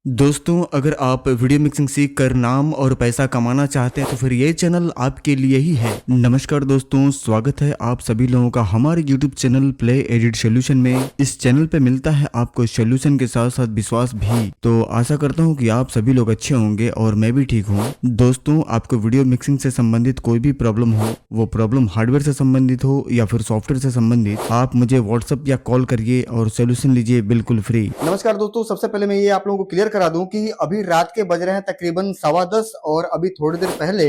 दोस्तों, अगर आप वीडियो मिक्सिंग सीख कर नाम और पैसा कमाना चाहते हैं तो फिर ये चैनल आपके लिए ही है। नमस्कार दोस्तों, स्वागत है आप सभी लोगों का हमारे YouTube channel play edit solution में। इस चैनल पे मिलता है आपको सोल्यूशन के साथ साथ विश्वास भी। तो आशा करता हूँ कि आप सभी लोग अच्छे होंगे और मैं भी ठीक हूँ। दोस्तों, आपको वीडियो मिक्सिंग से संबंधित कोई भी प्रॉब्लम हो, वो प्रॉब्लम हार्डवेयर से संबंधित हो या फिर सॉफ्टवेयर से संबंधित, आप मुझे व्हाट्सएप या कॉल करिए और सोल्यूशन लीजिए बिल्कुल फ्री। नमस्कार दोस्तों, सबसे पहले मैं ये आप लोगों को क्लियर करा दूं कि अभी रात के बज रहे हैं तकरीबन 10:15 और अभी थोड़ी देर पहले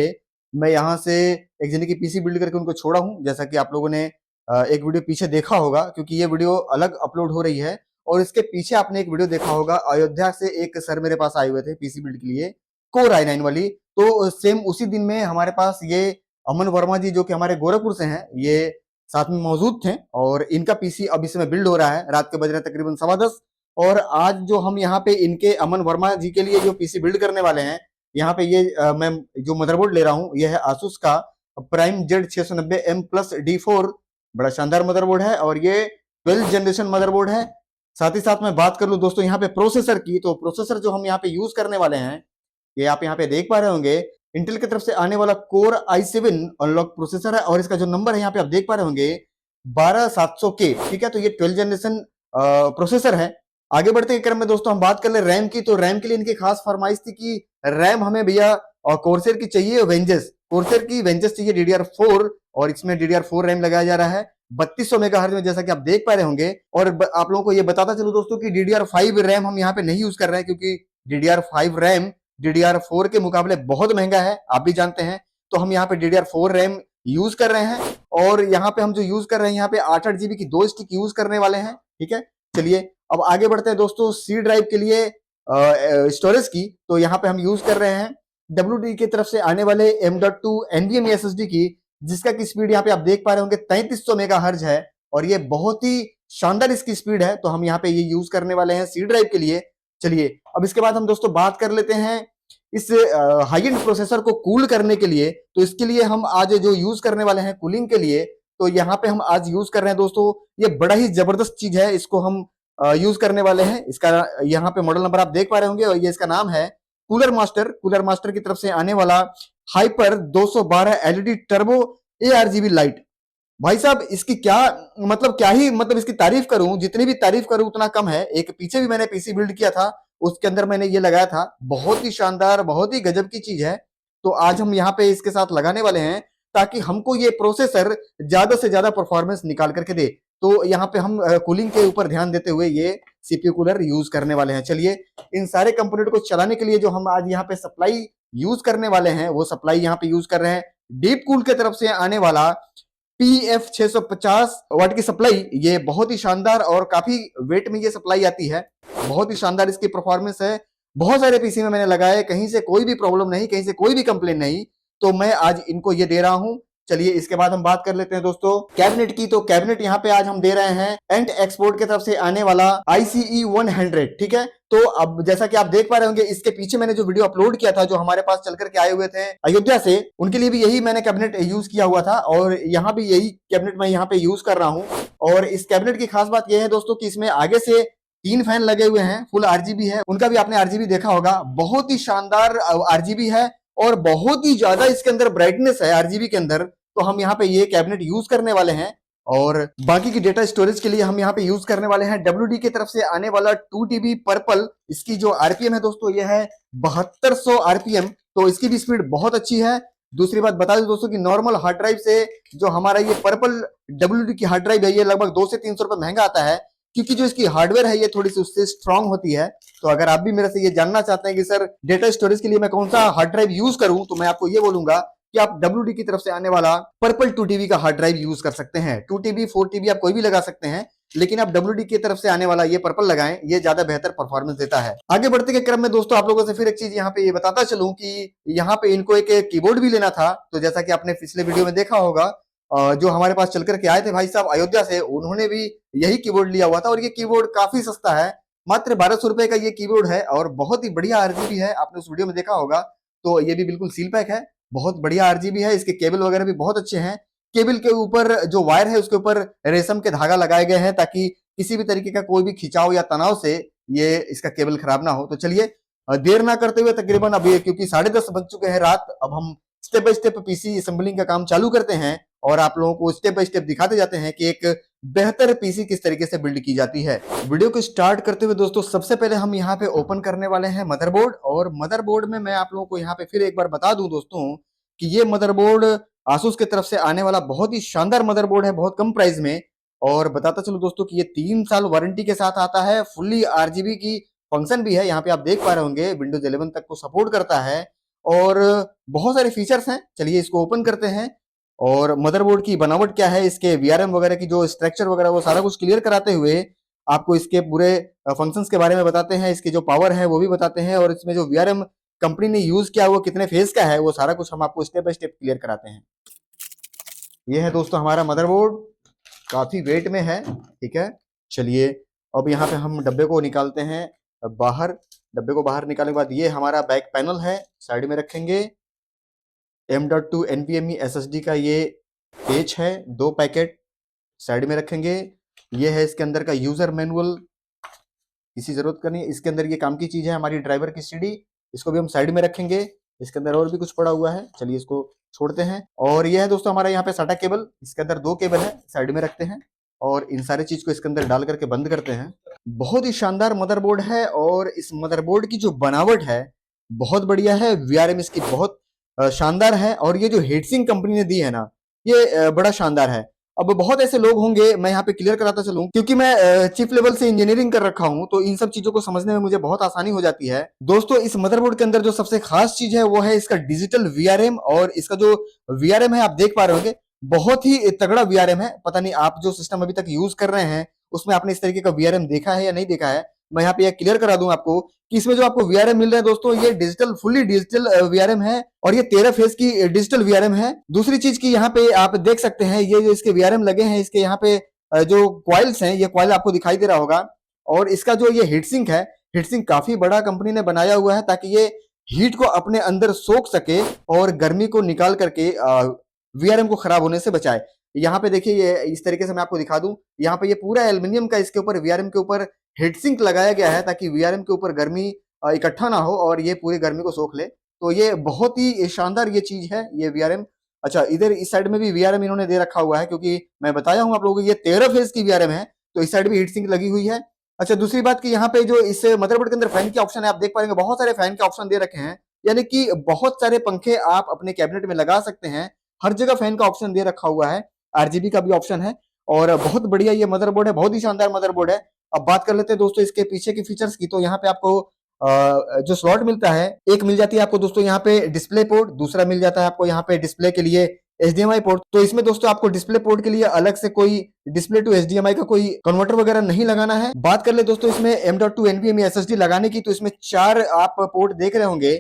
मैं यहाँ से एक जने की पीसी बिल्ड करके उनको छोड़ा हूँ। जैसा कि आप लोगों ने एक वीडियो पीछे देखा होगा, क्योंकि ये वीडियो अलग अपलोड हो रही है और इसके पीछे आपने एक वीडियो देखा होगा। अयोध्या से एक सर मेरे पास आए हुए थे पीसी बिल्ड के लिए, कोर i9 वाली। तो सेम उसी दिन में हमारे पास ये अमन वर्मा जी, जो कि हमारे गोरखपुर से हैं, ये साथ में मौजूद थे और इनका पीसी अब इस समय बिल्ड हो रहा है। रात के बज रहे हैं तकरीबन 10:15 और आज जो हम यहाँ पे इनके अमन वर्मा जी के लिए जो पीसी बिल्ड करने वाले हैं, यहाँ पे ये मैं जो मदरबोर्ड ले रहा हूँ ये है आसूस का प्राइम Z690M+D4। बड़ा शानदार मदरबोर्ड है और ये 12th जनरेशन मदरबोर्ड है। साथ ही साथ मैं बात कर लूँ दोस्तों यहाँ पे प्रोसेसर की, तो प्रोसेसर जो हम यहाँ पे यूज करने वाले हैं, ये आप यहाँ पे देख पा रहे होंगे, इंटेल की तरफ से आने वाला कोर i7 अनलॉक प्रोसेसर है और इसका जो नंबर है यहाँ पे आप देख पा रहे होंगे 12700K। ठीक है, तो ये 12th जनरेशन प्रोसेसर है। आगे बढ़ते के क्रम में दोस्तों हम बात कर ले रैम की, तो रैम के लिए इनकी खास फरमाइश थी कि रैम हमें भैया और कोर्सेर की चाहिए, वेंजस कोर्सेर की वेंजस चाहिए DDR4 और इसमें DDR4 रैम लगाया जा रहा है 3200 मेगाहर्ट्ज में, जैसा कि आप देख पा रहे होंगे। और आप लोगों को ये बताता चलूं दोस्तों कि DDR5 रैम हम यहाँ पे नहीं यूज कर रहे हैं, क्योंकि DDR5 रैम DDR4 के मुकाबले बहुत महंगा है, आप भी जानते हैं। तो हम यहाँ पे DDR4 रैम यूज कर रहे हैं और यहाँ पे हम जो यूज कर रहे हैं, यहाँ पे 8 GB की 2 स्टिक यूज करने वाले हैं। ठीक है, चलिए अब आगे बढ़ते हैं दोस्तों सी ड्राइव के लिए स्टोरेज की। तो यहाँ पे हम यूज कर रहे हैं WD की तरफ से आने वाले M.2 NVMe SSD की, जिसका की स्पीड यहाँ पे आप देख पा रहे होंगे 3300 मेगाहर्ट्ज है और ये बहुत ही शानदार इसकी स्पीड है। तो हम यहाँ पे ये यूज करने वाले हैं सी ड्राइव के लिए। चलिए अब इसके बाद हम दोस्तों बात कर लेते हैं इस हाई एंड प्रोसेसर को कूल करने के लिए। तो इसके लिए हम आज जो यूज करने वाले हैं कूलिंग के लिए, तो यहाँ पे हम आज यूज कर रहे हैं दोस्तों, ये बड़ा ही जबरदस्त चीज है, इसको हम यूज करने वाले हैं। इसका यहाँ पे मॉडल नंबर आप देख पा रहे होंगे और ये इसका नाम है कूलर मास्टर। कूलर मास्टर की तरफ से आने वाला hyper 212 LED turbo ARGB light. भाई साहब इसकी क्या मतलब, क्या ही मतलब इसकी तारीफ करूं, जितनी भी तारीफ करूं उतना कम है। एक पीछे भी मैंने पीसी बिल्ड किया था, उसके अंदर मैंने ये लगाया था, बहुत ही शानदार, बहुत ही गजब की चीज है। तो आज हम यहाँ पे इसके साथ लगाने वाले हैं ताकि हमको ये प्रोसेसर ज्यादा से ज्यादा परफॉर्मेंस निकाल करके दे। तो यहाँ पे हम कूलिंग के ऊपर ध्यान देते हुए ये सीपीयू कूलर यूज करने वाले हैं। चलिए इन सारे कंपोनेंट को चलाने के लिए जो हम आज यहाँ पे सप्लाई यूज करने वाले हैं, वो सप्लाई यहाँ पे यूज कर रहे हैं डीप कूल के तरफ से आने वाला PF 650 वाट की सप्लाई। ये बहुत ही शानदार और काफी वेट में ये सप्लाई आती है, बहुत ही शानदार इसकी परफॉर्मेंस है। बहुत सारे पीसी में मैंने लगाए, कहीं से कोई भी प्रॉब्लम नहीं, कहीं से कोई भी कंप्लेन नहीं, तो मैं आज इनको ये दे रहा हूं। चलिए इसके बाद हम बात कर लेते हैं दोस्तों कैबिनेट की। तो कैबिनेट यहाँ पे आज हम दे रहे हैं एंड एक्सपोर्ट की तरफ से आने वाला ICE 100। ठीक है, तो अब जैसा कि आप देख पा रहे होंगे, इसके पीछे मैंने जो वीडियो अपलोड किया था, जो हमारे पास चल करके आए हुए थे अयोध्या से, उनके लिए भी यही मैंने कैबिनेट यूज किया हुआ था और यहाँ भी यही कैबिनेट मैं यहाँ पे यूज कर रहा हूँ। और इस कैबिनेट की खास बात यह है दोस्तों कि इसमें आगे से 3 फैन लगे हुए हैं, फुल RGB है, उनका भी आपने RGB देखा होगा, बहुत ही शानदार RGB है और बहुत ही ज्यादा इसके अंदर ब्राइटनेस है RGB के अंदर। तो हम यहाँ पे ये कैबिनेट यूज करने वाले हैं और बाकी की डेटा स्टोरेज के लिए हम यहाँ पे यूज करने वाले हैं WD की तरफ से आने वाला 2TB पर्पल। इसकी जो RPM है दोस्तों ये है 7200 RPM, तो इसकी भी स्पीड बहुत अच्छी है। दूसरी बात बता दें दोस्तों कि नॉर्मल हार्ड ड्राइव से जो हमारा ये पर्पल WD की हार्ड ड्राइव है, ये लगभग 200 से 300 रुपए महंगा आता है, क्योंकि जो इसकी हार्डवेयर है ये थोड़ी सी उससे स्ट्रांग होती है। तो अगर आप भी मेरे से ये जानना चाहते हैं कि सर डेटा स्टोरेज के लिए मैं कौन सा हार्ड ड्राइव यूज करूं, तो मैं आपको ये बोलूंगा कि आप WD की तरफ से आने वाला पर्पल 2TB का हार्ड ड्राइव यूज कर सकते हैं। 2TB 4TB आप कोई भी लगा सकते हैं, लेकिन आप WD की तरफ से आने वाला ये पर्पल लगाएं, ये ज्यादा बेहतर परफॉर्मेंस देता है। आगे बढ़ते के क्रम में दोस्तों आप लोगों से फिर एक चीज यहाँ पे ये बताता चलूं कि यहाँ पे इनको एक कीबोर्ड भी लेना था। तो जैसा कि आपने पिछले वीडियो में देखा होगा, जो हमारे पास चल करके आए थे भाई साहब अयोध्या से, उन्होंने भी यही कीबोर्ड लिया हुआ था और ये कीबोर्ड काफी सस्ता है, मात्र 1200 रुपए का ये कीबोर्ड है और बहुत ही बढ़िया RGB है, आपने उस वीडियो में देखा होगा। तो ये भी बिल्कुल सील पैक है, बहुत बढ़िया RGB है, इसके केबल वगैरह भी बहुत अच्छे हैं। केबल के ऊपर जो वायर है उसके ऊपर रेशम के धागा लगाए गए हैं ताकि किसी भी तरीके का कोई भी खिंचाव या तनाव से ये इसका केबल खराब ना हो। तो चलिए देर ना करते हुए तकरीबन अभी क्योंकि 10:30 बज चुके हैं रात, अब हम step by step PC assembling का काम चालू करते हैं और आप लोगों को स्टेप बाय स्टेप दिखाते जाते हैं कि एक बेहतर पीसी किस तरीके से बिल्ड की जाती है। वीडियो को स्टार्ट करते हुए दोस्तों सबसे पहले हम यहाँ पे ओपन करने वाले हैं मदरबोर्ड, और मदरबोर्ड में मैं आप लोगों को यहाँ पे फिर एक बार बता दूं दोस्तों कि ये मदरबोर्ड आसूस की तरफ से आने वाला बहुत ही शानदार मदरबोर्ड है, बहुत कम प्राइस में। और बताता चलूं दोस्तों कि ये 3 साल वारंटी के साथ आता है, फुल्ली आरजीबी की फंक्शन भी है, यहाँ पे आप देख पा रहे होंगे विंडोज 11 तक को सपोर्ट करता है और बहुत सारे फीचर्स हैं। चलिए इसको ओपन करते हैं और मदरबोर्ड की बनावट क्या है, इसके वीआरएम वगैरह की जो स्ट्रक्चर वगैरह वो सारा कुछ क्लियर कराते हुए आपको इसके पूरे फंक्शंस के बारे में बताते हैं, इसकी जो पावर है वो भी बताते हैं, और इसमें जो वीआरएम कंपनी ने यूज किया वो कितने फेज का है वो सारा कुछ हम आपको स्टेप बाय स्टेप क्लियर कराते हैं। ये है दोस्तों हमारा मदरबोर्ड, काफी वेट में है, ठीक है। चलिए अब यहाँ पे हम डब्बे को निकालते हैं बाहर। डब्बे को बाहर निकालने के बाद ये हमारा बैक पैनल है, साइड में रखेंगे। M.2 NVMe SSD का ये पेज है, 2 पैकेट साइड में रखेंगे। ये है इसके अंदर का यूजर मैनुअल, किसी जरूरत का नहीं। इसके अंदर ये काम की चीज है हमारी ड्राइवर की सीडी, इसको भी हम साइड में रखेंगे। इसके अंदर और भी कुछ पड़ा हुआ है, चलिए इसको छोड़ते हैं। और ये है दोस्तों हमारा यहाँ पे साटा केबल, इसके अंदर 2 केबल है, साइड में रखते हैं और इन सारी चीज को इसके अंदर डाल करके बंद करते हैं। बहुत ही शानदार मदरबोर्ड है और इस मदरबोर्ड की जो बनावट है बहुत बढ़िया है, वीआरएम इसकी बहुत शानदार है, और ये जो हीटसिंक कंपनी ने दी है ना ये बड़ा शानदार है। अब बहुत ऐसे लोग होंगे, मैं यहाँ पे क्लियर कराता चलूं क्योंकि मैं चीफ लेवल से इंजीनियरिंग कर रखा हूं, तो इन सब चीजों को समझने में मुझे बहुत आसानी हो जाती है। दोस्तों इस मदरबोर्ड के अंदर जो सबसे खास चीज है वो है इसका डिजिटल वीआरएम, और इसका जो वीआरएम है आप देख पा रहे होंगे बहुत ही तगड़ा वीआरएम है। पता नहीं आप जो सिस्टम अभी तक यूज कर रहे हैं उसमें आपने इस तरीके का वीआरएम देखा है या नहीं देखा है। मैं यहाँ पे यह क्लियर करा दूं आपको कि इसमें जो आपको वीआरएम मिल रहा है दोस्तों ये डिजिटल, फुल्ली डिजिटल वीआरएम है, और ये 13 फेज की डिजिटल वीआरएम है। दूसरी चीज की यहाँ पे आप देख सकते हैं ये जो इसके वीआरएम लगे हैं, इसके यहाँ पे जो क्वाइल्स हैं, ये क्वाइल आपको दिखाई दे रहा होगा, और इसका जो ये हीटसिंक है, हीटसिंक काफी बड़ा कंपनी ने बनाया हुआ है ताकि ये हीट को अपने अंदर सोख सके और गर्मी को निकाल करके वीआरएम को खराब होने से बचाए। यहाँ पे देखिए ये इस तरीके से मैं आपको दिखा दूं, यहाँ पे ये पूरा एल्युमिनियम का इसके ऊपर वीआरएम के ऊपर हीटसिंक लगाया गया है ताकि वीआरएम के ऊपर गर्मी इकट्ठा ना हो और ये पूरी गर्मी को सोख ले। तो ये बहुत ही शानदार ये चीज है ये वीआरएम। अच्छा इधर इस साइड में भी वीआरएम इन्होंने दे रखा हुआ है क्योंकि मैं बताया हूँ आप लोगों को ये 13 फेज की वीआरएम है, तो इस साइड भी हीटसिंक लगी हुई है। अच्छा दूसरी बात की यहाँ पे जो इस मदरबोर्ड के अंदर फैन के ऑप्शन है, आप देख पाएंगे बहुत सारे फैन के ऑप्शन दे रखे हैं, यानी कि बहुत सारे पंखे आप अपने कैबिनेट में लगा सकते हैं। हर जगह फैन का ऑप्शन दे रखा हुआ है, आरजीबी का भी ऑप्शन है, और बहुत बढ़िया ये मदरबोर्ड है, बहुत ही शानदार मदरबोर्ड है। अब बात कर लेते हैं दोस्तों इसके पीछे की फीचर्स की, तो यहाँ पे आपको जो स्लॉट मिलता है, एक मिल जाती है आपको दोस्तों यहाँ पे डिस्प्ले पोर्ट, दूसरा मिल जाता है आपको यहाँ पे डिस्प्ले के लिए HDMI पोर्ट। तो इसमें दोस्तों आपको डिस्प्ले पोर्ट के लिए अलग से कोई डिस्प्ले टू HDMI का कोई कन्वर्टर वगैरह नहीं लगाना है। बात कर ले दोस्तों इसमें M.2 NVMe SSD लगाने की, तो इसमें 4 आप पोर्ट देख रहे होंगे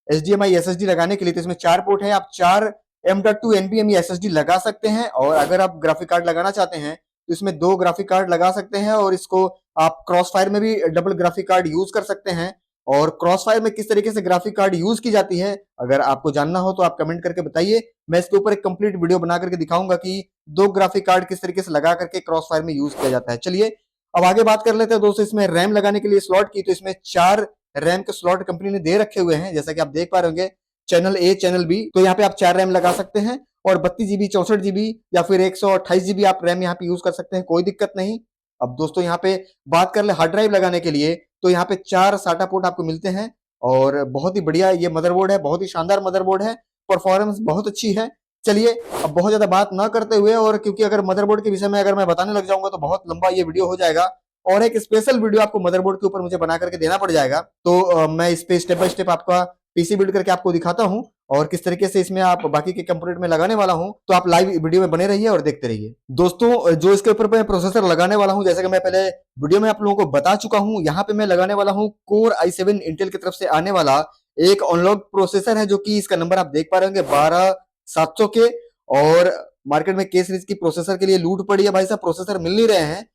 HDMI SSD लगाने के लिए, तो इसमें 4 पोर्ट है, आप 4 M.2 NVMe SSD लगा सकते हैं। और अगर आप ग्राफिक कार्ड लगाना चाहते हैं तो इसमें 2 ग्राफिक कार्ड लगा सकते हैं, और इसको आप क्रॉस फायर में भी डबल ग्राफिक कार्ड यूज कर सकते हैं। और क्रॉस फायर में किस तरीके से ग्राफिक कार्ड यूज की जाती है अगर आपको जानना हो तो आप कमेंट करके बताइए, मैं इसके ऊपर एक कंप्लीट वीडियो बना करके दिखाऊंगा कि 2 ग्राफिक कार्ड किस तरीके से लगा करके क्रॉस फायर में यूज किया जाता है। चलिए अब आगे बात कर लेते हैं दोस्तों इसमें रैम लगाने के लिए स्लॉट की, तो इसमें 4 रैम के स्लॉट कंपनी ने दे रखे हुए हैं, जैसा कि आप देख पा रहे होंगे चैनल A चैनल B, तो यहाँ पे आप 4 रैम लगा सकते हैं, और 32 GB 64 GB या फिर 128 GB आप रैम यहाँ पे यूज कर सकते हैं, कोई दिक्कत नहीं। अब दोस्तों यहाँ पे बात कर ले हार्ड ड्राइव लगाने के लिए, तो यहाँ पे 4 साटा पोर्ट आपको मिलते हैं, और बहुत ही बढ़िया ये मदरबोर्ड है, बहुत ही शानदार मदरबोर्ड है, परफॉर्मेंस बहुत अच्छी है। चलिए अब बहुत ज्यादा बात ना करते हुए, और क्योंकि अगर मदरबोर्ड के विषय में अगर मैं बताने लग जाऊंगा तो बहुत लंबा ये वीडियो हो जाएगा, और एक स्पेशल वीडियो आपको मदरबोर्ड के ऊपर मुझे बना करके देना पड़ जाएगा। तो मैं इस पे स्टेप बाय स्टेप आपका पीसी बिल्ड करके आपको दिखाता हूं, और किस तरीके से इसमें आप बाकी के कंपोनेंट में लगाने वाला हूं, तो आप लाइव वीडियो में बने रहिए और देखते रहिए। दोस्तों जो इसके ऊपर मैं प्रोसेसर लगाने वाला हूं, जैसे कि मैं पहले वीडियो में आप लोगों को बता चुका हूं, यहाँ पे मैं लगाने वाला हूं कोर i7 इंटेल की तरफ से आने वाला एक अनलॉक प्रोसेसर है, जो कि इसका नंबर आप देख पा रहे होंगे 12700 के, और मार्केट में के सीरीज की प्रोसेसर के लिए लूट पड़ी है भाई साहब, प्रोसेसर मिल नहीं रहे हैं,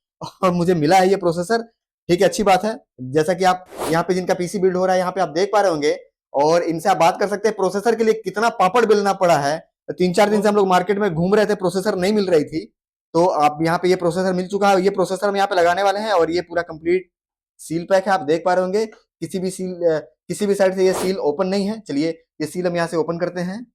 और मुझे मिला है ये प्रोसेसर, ठीक है, अच्छी बात है। जैसा कि आप यहाँ पे जिनका पीसी बिल्ड हो रहा है यहाँ पे आप देख पा रहे होंगे, और इनसे आप बात कर सकते हैं प्रोसेसर के लिए कितना पापड़ बेलना पड़ा है। 3-4 दिन से हम लोग मार्केट में घूम रहे थे, प्रोसेसर नहीं मिल रही थी, तो आप यहाँ पे ये प्रोसेसर मिल चुका है, ये प्रोसेसर हम यहाँ पे लगाने वाले हैं, और ये पूरा कंप्लीट सील पैक है, आप देख पा रहे होंगे, किसी भी सील किसी भी साइड से ये सील ओपन नहीं है। चलिए ये सील हम यहाँ से ओपन करते हैं।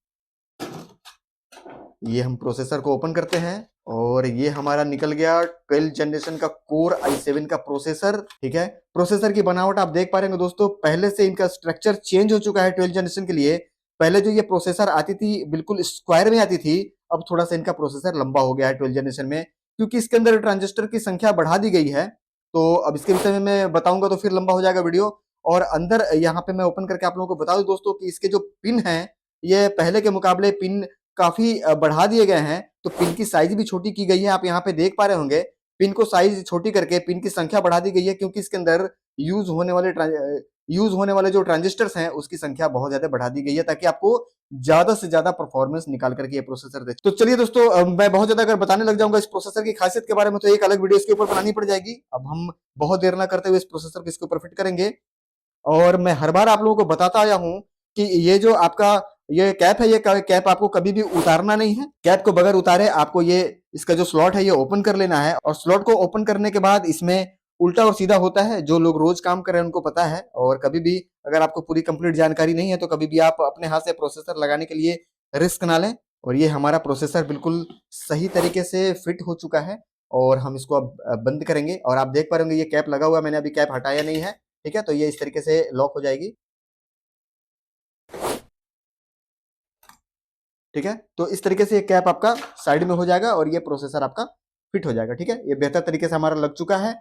ये हम प्रोसेसर को ओपन करते हैं और ये हमारा निकल गया 12 जनरेशन का कोर i7 का प्रोसेसर। ठीक है, प्रोसेसर की बनावट आप देख पा रहे होंगे दोस्तों, पहले से इनका स्ट्रक्चर चेंज हो चुका है 12 जनरेशन के लिए। पहले जो ये प्रोसेसर आती थी बिल्कुल स्क्वायर में आती थी, अब थोड़ा सा इनका प्रोसेसर लंबा हो गया है 12 जनरेशन में, क्योंकि इसके अंदर ट्रांजिस्टर की संख्या बढ़ा दी गई है। तो अब इसके विषय में मैं बताऊंगा तो फिर लंबा हो जाएगा वीडियो। और अंदर यहाँ पे मैं ओपन करके आप लोगों को बता दूं दोस्तों कि इसके जो पिन है ये पहले के मुकाबले पिन काफी बढ़ा दिए गए हैं। तो पिन की साइज भी छोटी की गई है, आप यहाँ पे देख पा रहे होंगे। पिन को साइज छोटी करके पिन की संख्या बढ़ा दी गई है, क्योंकि इसके अंदर यूज होने वाले जो ट्रांजिस्टर्स हैं उसकी संख्या बहुत ज्यादा बढ़ा दी गई है, ताकि आपको ज्यादा से ज्यादा परफॉर्मेंस निकाल करके ये प्रोसेसर दे। तो चलिए दोस्तों, मैं बहुत ज्यादा अगर बताने लग जाऊंगा इस प्रोसेसर की खासियत के बारे में तो एक अलग वीडियो इसके ऊपर बनानी पड़ जाएगी। अब हम बहुत देर ना करते हुए इस प्रोसेसर को इसके ऊपर फिट करेंगे। और मैं हर बार आप लोगों को बताता आया हूं कि ये जो आपका ये कैप है, ये कैप आपको कभी भी उतारना नहीं है। कैप को बगैर उतारे आपको ये इसका जो स्लॉट है ये ओपन कर लेना है। और स्लॉट को ओपन करने के बाद इसमें उल्टा और सीधा होता है, जो लोग रोज काम कर रहे हैं उनको पता है। और कभी भी अगर आपको पूरी कंप्लीट जानकारी नहीं है तो कभी भी आप अपने हाथ से प्रोसेसर लगाने के लिए रिस्क ना लें। और ये हमारा प्रोसेसर बिल्कुल सही तरीके से फिट हो चुका है और हम इसको अब बंद करेंगे। और आप देख पा रहे होंगे ये कैप लगा हुआ है, मैंने अभी कैप हटाया नहीं है। ठीक है, तो ये इस तरीके से लॉक हो जाएगी। ठीक है, तो इस तरीके से ये कैप आपका साइड में हो जाएगा और ये प्रोसेसर आपका फिट हो जाएगा। ठीक है, ये बेहतर तरीके से हमारा लग चुका है।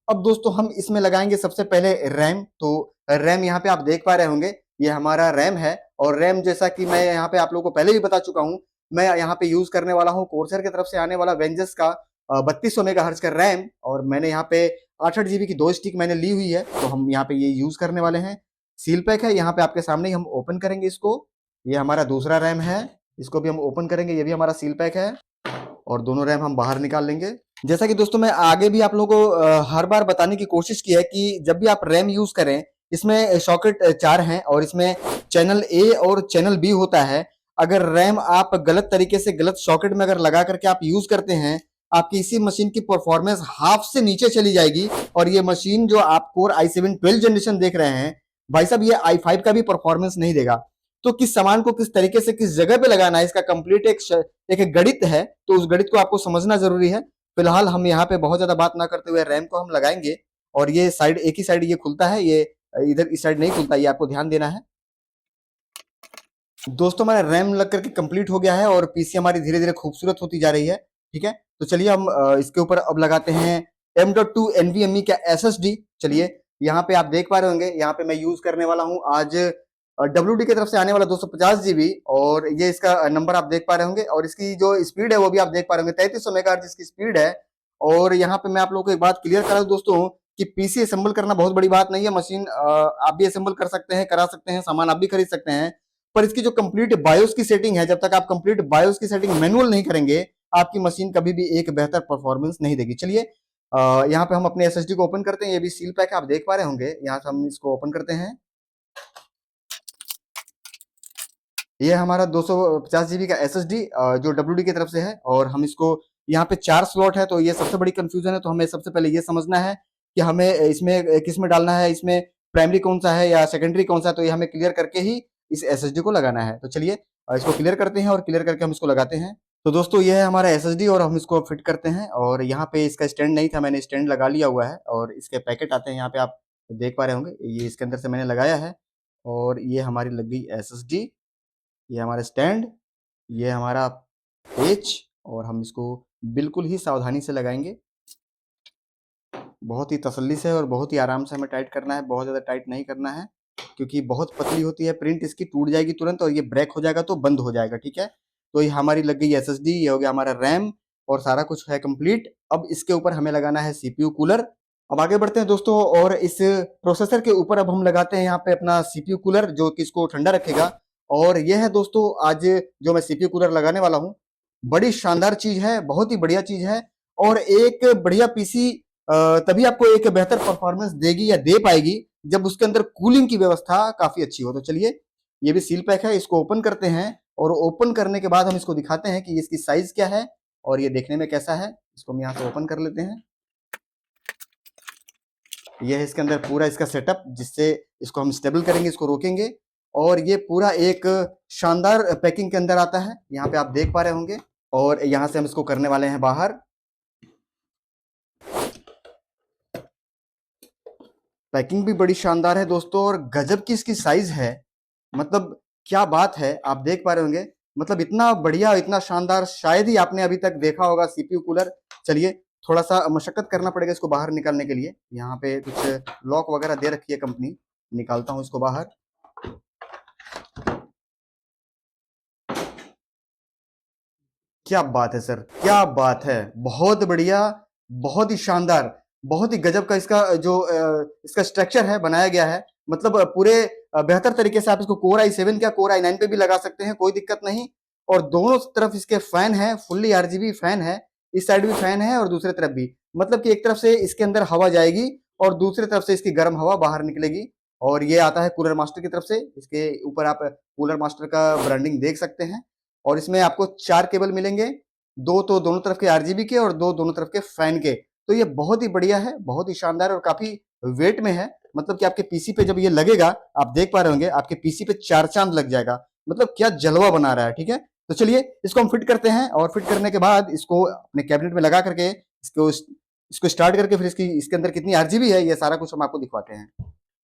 अब दोस्तों हम इसमें लगाएंगे सबसे पहले रैम। तो रैम यहाँ पे आप देख पा रहे होंगे, ये हमारा रैम है। और रैम जैसा कि मैं यहाँ पे आप लोगों को पहले भी बता चुका हूँ, मैं यहाँ पे यूज करने वाला हूँ कोर्सर की तरफ से आने वाला वेंजस का 3200 मेगाहर्ट्ज का रैम। और मैंने यहाँ पे 68 जीबी की 2 स्टिक मैंने ली हुई है, तो हम यहाँ पे ये यूज करने वाले हैं। सील पैक है यहाँ पे आपके सामने ही, हम ओपन करेंगे इसको। ये हमारा दूसरा रैम है, इसको भी हम ओपन करेंगे, ये भी हमारा सील पैक है। और दोनों रैम हम बाहर निकाल लेंगे। जैसा कि दोस्तों मैं आगे भी आप लोगों को हर बार बताने की कोशिश की है कि जब भी आप रैम यूज करें, इसमें सॉकेट 4 हैं और इसमें चैनल ए और चैनल बी होता है। अगर रैम आप गलत तरीके से गलत सॉकेट में अगर लगा करके आप यूज करते हैं, आपकी इसी मशीन की परफॉर्मेंस हाफ से नीचे चली जाएगी। और ये मशीन जो आप कोर i7 12 जनरेशन देख रहे हैं, भाई साहब ये i5 का भी परफॉर्मेंस नहीं देगा। तो किस सामान को किस तरीके से किस जगह पे लगाना है, इसका कंप्लीट एक गणित है, तो उस गणित को आपको समझना जरूरी है। फिलहाल हम यहाँ पे बहुत ज्यादा बात ना करते हुए रैम को हम लगाएंगे। और ये साइड एक ही साइड ये खुलता है, ये इधर इस साइड नहीं खुलता, ये आपको ध्यान देना है। दोस्तों हमारा रैम लग करके कंप्लीट हो गया है और पीसी हमारी धीरे धीरे खूबसूरत होती जा रही है। ठीक है, तो चलिए हम इसके ऊपर अब लगाते हैं M.2 NVMe का SSD। चलिए यहाँ पे आप देख पा रहे होंगे, यहाँ पे मैं यूज करने वाला हूँ आज WD की तरफ से आने वाला 250 GB। और ये इसका नंबर आप देख पा रहे होंगे और इसकी जो स्पीड है वो भी आप देख पा रहे होंगे, 3300 मेगाहर्ट्ज इसकी स्पीड है। और यहाँ पे मैं आप लोगों को एक बात क्लियर करा दूं दोस्तों कि पीसी असेंबल करना बहुत बड़ी बात नहीं है। मशीन आप भी असेंबल कर सकते हैं, करा सकते हैं, सामान आप भी खरीद सकते हैं। पर इसकी जो कंप्लीट बायोस की सेटिंग है, जब तक आप कंप्लीट बायोस की सेटिंग मैनुअल नहीं करेंगे, आपकी मशीन कभी भी एक बेहतर परफॉर्मेंस नहीं देगी। चलिए यहाँ पे हम अपने एसएसडी को ओपन करते हैं, ये भी सील पैक है, आप देख पा रहे होंगे। यहाँ से हम इसको ओपन करते हैं। ये हमारा 250 जीबी का एसएसडी जो WD की तरफ से है। और हम इसको यहाँ पे 4 स्लॉट है, तो ये सबसे बड़ी कंफ्यूजन है। तो हमें सबसे पहले ये समझना है कि हमें इसमें किस में डालना है, इसमें प्राइमरी कौन सा है या सेकेंडरी कौन सा है। तो ये हमें क्लियर करके ही इस एसएसडी को लगाना है। तो चलिए इसको क्लियर करते हैं और क्लियर करके हम इसको लगाते हैं। तो दोस्तों ये है हमारा एसएसडी और हम इसको फिट करते हैं। और यहाँ पे इसका स्टैंड नहीं था, मैंने स्टैंड लगा लिया हुआ है। और इसके पैकेट आते हैं, यहाँ पे आप देख पा रहे होंगे, ये इसके अंदर से मैंने लगाया है। और ये हमारी लग गई एसएसडी, ये हमारा स्टैंड, ये हमारा पेच। और हम इसको बिल्कुल ही सावधानी से लगाएंगे, बहुत ही तसल्ली से और बहुत ही आराम से हमें टाइट करना है। बहुत ज़्यादा टाइट नहीं करना है, क्योंकि बहुत पतली होती है प्रिंट, इसकी टूट जाएगी तुरंत और ये ब्रेक हो जाएगा तो बंद हो जाएगा। ठीक है, तो ये हमारी लग गई एसएसडी, ये हो गया हमारा रैम और सारा कुछ है कंप्लीट। अब इसके ऊपर हमें लगाना है सीपीयू कूलर। अब आगे बढ़ते हैं दोस्तों, और इस प्रोसेसर के ऊपर अब हम लगाते हैं यहाँ पे अपना सीपीयू कूलर, जो कि इसको ठंडा रखेगा। और यह है दोस्तों आज जो मैं सीपीयू कूलर लगाने वाला हूँ, बड़ी शानदार चीज है, बहुत ही बढ़िया चीज है। और एक बढ़िया पीसी तभी आपको एक बेहतर परफॉर्मेंस देगी या दे पाएगी जब उसके अंदर कूलिंग की व्यवस्था काफी अच्छी हो। तो चलिए ये भी सील पैक है, इसको ओपन करते हैं। और ओपन करने के बाद हम इसको दिखाते हैं कि इसकी साइज क्या है और ये देखने में कैसा है। इसको हम यहाँ से ओपन कर लेते हैं। ये है इसके अंदर पूरा इसका सेटअप, जिससे इसको हम स्टेबल करेंगे, इसको रोकेंगे। और ये पूरा एक शानदार पैकिंग के अंदर आता है, यहाँ पे आप देख पा रहे होंगे। और यहाँ से हम इसको करने वाले हैं बाहर। पैकिंग भी बड़ी शानदार है दोस्तों, और गजब की इसकी साइज है। मतलब क्या बात है, आप देख पा रहे होंगे। मतलब इतना बढ़िया, इतना शानदार शायद ही आपने अभी तक देखा होगा सीपीयू कूलर। चलिए, थोड़ा सा मशक्कत करना पड़ेगा इसको बाहर निकालने के लिए। यहाँ पे कुछ लॉक वगैरह दे रखी है कंपनी, निकालता हूँ इसको बाहर। क्या बात है सर, क्या बात है, बहुत बढ़िया, बहुत ही शानदार, बहुत ही गजब का इसका जो इसका स्ट्रक्चर है, बनाया गया है। मतलब पूरे बेहतर तरीके से आप इसको कोर i7 क्या कोर i9 पे भी लगा सकते हैं, कोई दिक्कत नहीं। और दोनों तरफ इसके फैन है, फुल्ली आरजीबी फैन है। इस साइड भी फैन है और दूसरी तरफ भी। मतलब कि एक तरफ से इसके अंदर हवा जाएगी और दूसरी तरफ से इसकी गर्म हवा बाहर निकलेगी। और ये आता है कूलर मास्टर की तरफ से। इसके ऊपर आप कूलर मास्टर का ब्रांडिंग देख सकते हैं। और इसमें आपको 4 केबल मिलेंगे, 2 तो दोनों तरफ के आरजीबी के और 2 दोनों तरफ के फैन के। तो ये बहुत ही बढ़िया है, बहुत ही शानदार और काफी वेट में है। मतलब कि आपके पीसी पे जब ये लगेगा, आप देख पा रहे होंगे, आपके पीसी पे 4 चांद लग जाएगा। मतलब क्या जलवा बना रहा है, ठीक है। तो चलिए इसको हम फिट करते हैं, और फिट करने के बाद इसको अपने कैबिनेट में लगा करके इसको स्टार्ट करके फिर इसके अंदर कितनी आरजीबी है, ये सारा कुछ हम आपको दिखवाते हैं।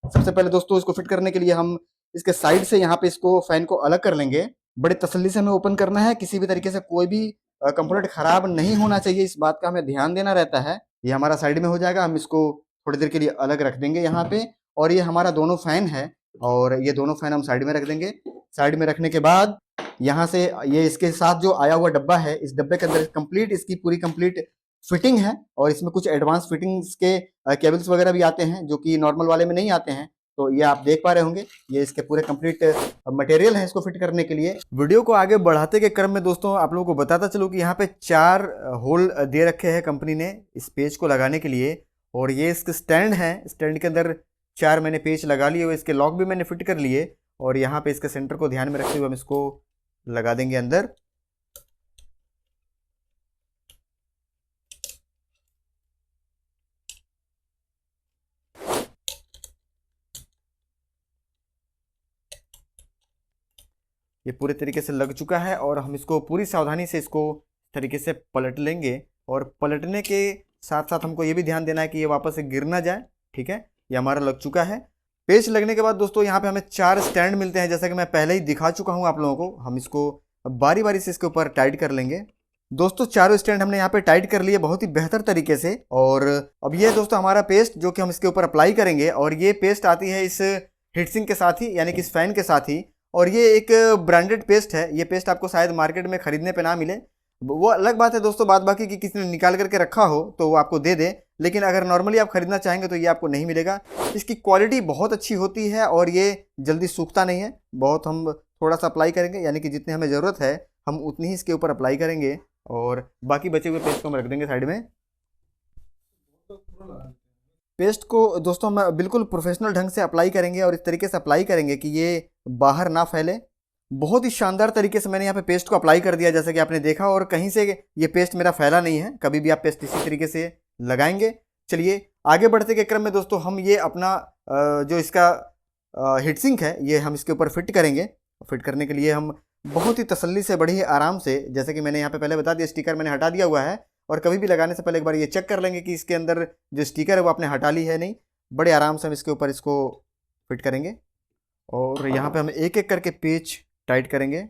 सबसे पहले दोस्तों, इसको फिट करने के लिए हम इसके साइड से यहाँ पे इसको फैन को अलग कर लेंगे। बड़े तसल्ली से हमें ओपन करना है, किसी भी तरीके से कोई भी कंपोनेंट खराब नहीं होना चाहिए, इस बात का हमें ध्यान देना रहता है। ये हमारा साइड में हो जाएगा, हम इसको थोड़ी देर के लिए अलग रख देंगे यहाँ पे। और ये हमारा दोनों फैन है, और ये दोनों फैन हम साइड में रख देंगे। साइड में रखने के बाद यहाँ से ये इसके साथ जो आया हुआ डब्बा है, इस डब्बे के अंदर कंप्लीट इसकी पूरी कंप्लीट फिटिंग है। और इसमें कुछ एडवांस फिटिंग्स के केबल्स वगैरह भी आते हैं, जो कि नॉर्मल वाले में नहीं आते हैं। तो ये आप देख पा रहे होंगे, ये इसके पूरे कंप्लीट मटेरियल है इसको फिट करने के लिए। वीडियो को आगे बढ़ाते के क्रम में दोस्तों, आप लोगों को बताता चलूँ कि यहाँ पे 4 होल दे रखे हैं कंपनी ने इस पेज को लगाने के लिए। और ये इसके स्टैंड है, स्टैंड के अंदर 4 मैंने पेज लगा लिए हुए, इसके लॉक भी मैंने फिट कर लिए। और यहाँ पे इसके सेंटर को ध्यान में रखते हुए हम इसको लगा देंगे अंदर। ये पूरे तरीके से लग चुका है, और हम इसको पूरी सावधानी से इसको तरीके से पलट लेंगे। और पलटने के साथ साथ हमको ये भी ध्यान देना है कि ये वापस से गिर ना जाए, ठीक है। ये हमारा लग चुका है। पेच लगने के बाद दोस्तों यहाँ पे हमें 4 स्टैंड मिलते हैं, जैसा कि मैं पहले ही दिखा चुका हूँ आप लोगों को। हम इसको बारी बारी से इसके ऊपर टाइट कर लेंगे। दोस्तों चारों स्टैंड हमने यहाँ पे टाइट कर लिए बहुत ही बेहतर तरीके से। और अब ये दोस्तों हमारा पेस्ट जो कि हम इसके ऊपर अप्लाई करेंगे, और ये पेस्ट आती है इस हीटसिंक के साथ ही, यानी कि इस फैन के साथ ही। और ये एक ब्रांडेड पेस्ट है, ये पेस्ट आपको शायद मार्केट में खरीदने पे ना मिले, वो अलग बात है दोस्तों। बात बाकी कि किसी ने निकाल करके रखा हो तो वो आपको दे दे, लेकिन अगर नॉर्मली आप खरीदना चाहेंगे तो ये आपको नहीं मिलेगा। इसकी क्वालिटी बहुत अच्छी होती है, और ये जल्दी सूखता नहीं है। बहुत हम थोड़ा सा अप्लाई करेंगे, यानी कि जितनी हमें ज़रूरत है हम उतनी ही इसके ऊपर अप्लाई करेंगे, और बाकी बचे हुए पेस्ट को हम रख देंगे साइड में। पेस्ट को दोस्तों हम बिल्कुल प्रोफेशनल ढंग से अप्लाई करेंगे, और इस तरीके से अप्लाई करेंगे कि ये बाहर ना फैले। बहुत ही शानदार तरीके से मैंने यहाँ पे पेस्ट को अप्लाई कर दिया, जैसा कि आपने देखा। और कहीं से ये पेस्ट मेरा फैला नहीं है। कभी भी आप पेस्ट इसी तरीके से लगाएंगे। चलिए आगे बढ़ते के क्रम में दोस्तों, हम ये अपना जो इसका हीटसिंक है, ये हम इसके ऊपर फिट करेंगे। फिट करने के लिए हम बहुत ही तसल्ली से, बड़ी ही आराम से, जैसे कि मैंने यहाँ पे पहले बता दिया, स्टिकर मैंने हटा दिया हुआ है। और कभी भी लगाने से पहले एक बार ये चेक कर लेंगे कि इसके अंदर जो स्टिकर है वो आपने हटा ली है नहीं। बड़े आराम से हम इसके ऊपर इसको फिट करेंगे, और यहाँ पे हम एक एक करके पेच टाइट करेंगे।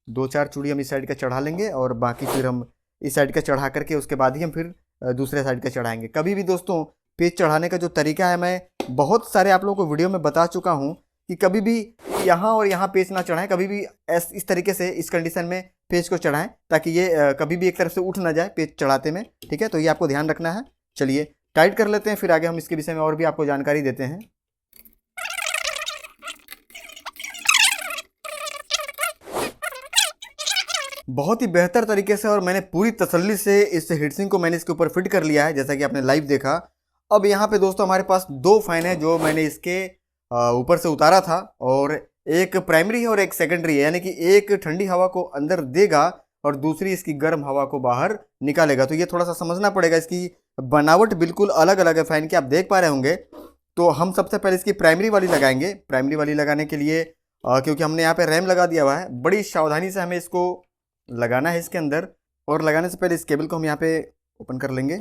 2-4 चूड़ी हम इस साइड का चढ़ा लेंगे, और बाकी फिर हम इस साइड का चढ़ा करके उसके बाद ही हम फिर दूसरे साइड का चढ़ाएंगे। कभी भी दोस्तों पेच चढ़ाने का जो तरीका है, मैं बहुत सारे आप लोगों को वीडियो में बता चुका हूँ कि कभी भी यहाँ और यहाँ पेच ना चढ़ाएं। कभी भी इस तरीके से, इस कंडीशन में पेच को चढ़ाएं, ताकि ये कभी भी एक तरफ से उठ ना जाए पेच चढ़ाते में, ठीक है। तो ये आपको ध्यान रखना है। चलिए टाइट कर लेते हैं, फिर आगे हम इसके विषय में और भी आपको जानकारी देते हैं। बहुत ही बेहतर तरीके से, और मैंने पूरी तसल्ली से इस हीटसिंक को मैंने इसके ऊपर फिट कर लिया है, जैसा कि आपने लाइव देखा। अब यहाँ पे दोस्तों हमारे पास 2 फैन है जो मैंने इसके ऊपर से उतारा था, और एक प्राइमरी है और एक सेकेंडरी है, यानी कि एक ठंडी हवा को अंदर देगा और दूसरी इसकी गर्म हवा को बाहर निकालेगा। तो ये थोड़ा सा समझना पड़ेगा, इसकी बनावट बिल्कुल अलग अलग है फैन की, आप देख पा रहे होंगे। तो हम सबसे पहले इसकी प्राइमरी वाली लगाएंगे। प्राइमरी वाली लगाने के लिए क्योंकि हमने यहाँ पे रैम लगा दिया हुआ है, बड़ी सावधानी से हमें इसको लगाना है इसके अंदर। और लगाने से पहले इस केबल को हम यहाँ पे ओपन कर लेंगे।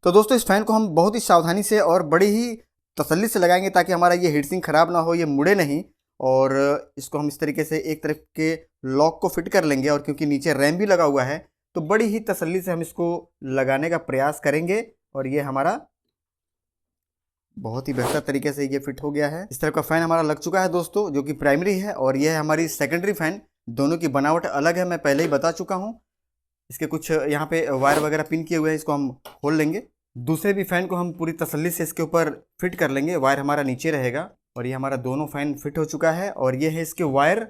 तो दोस्तों इस फैन को हम बहुत ही सावधानी से और बड़ी ही तसल्ली से लगाएंगे ताकि हमारा ये हीटसिंक खराब ना हो, ये मुड़े नहीं। और इसको हम इस तरीके से एक तरफ के लॉक को फिट कर लेंगे, और क्योंकि नीचे रैम भी लगा हुआ है तो बड़ी ही तसल्ली से हम इसको लगाने का प्रयास करेंगे। और ये हमारा बहुत ही बेहतर तरीके से ये फिट हो गया है। इस तरह का फैन हमारा लग चुका है दोस्तों, जो कि प्राइमरी है, और यह है हमारी सेकेंडरी फैन। दोनों की बनावट अलग है, मैं पहले ही बता चुका हूँ। इसके कुछ यहाँ पे वायर वगैरह पिन किए हुए हैं, इसको हम खोल लेंगे। दूसरे भी फैन को हम पूरी तसल्ली से इसके ऊपर फिट कर लेंगे। वायर हमारा नीचे रहेगा, और ये हमारा दोनों फैन फिट हो चुका है। और ये है इसके वायर,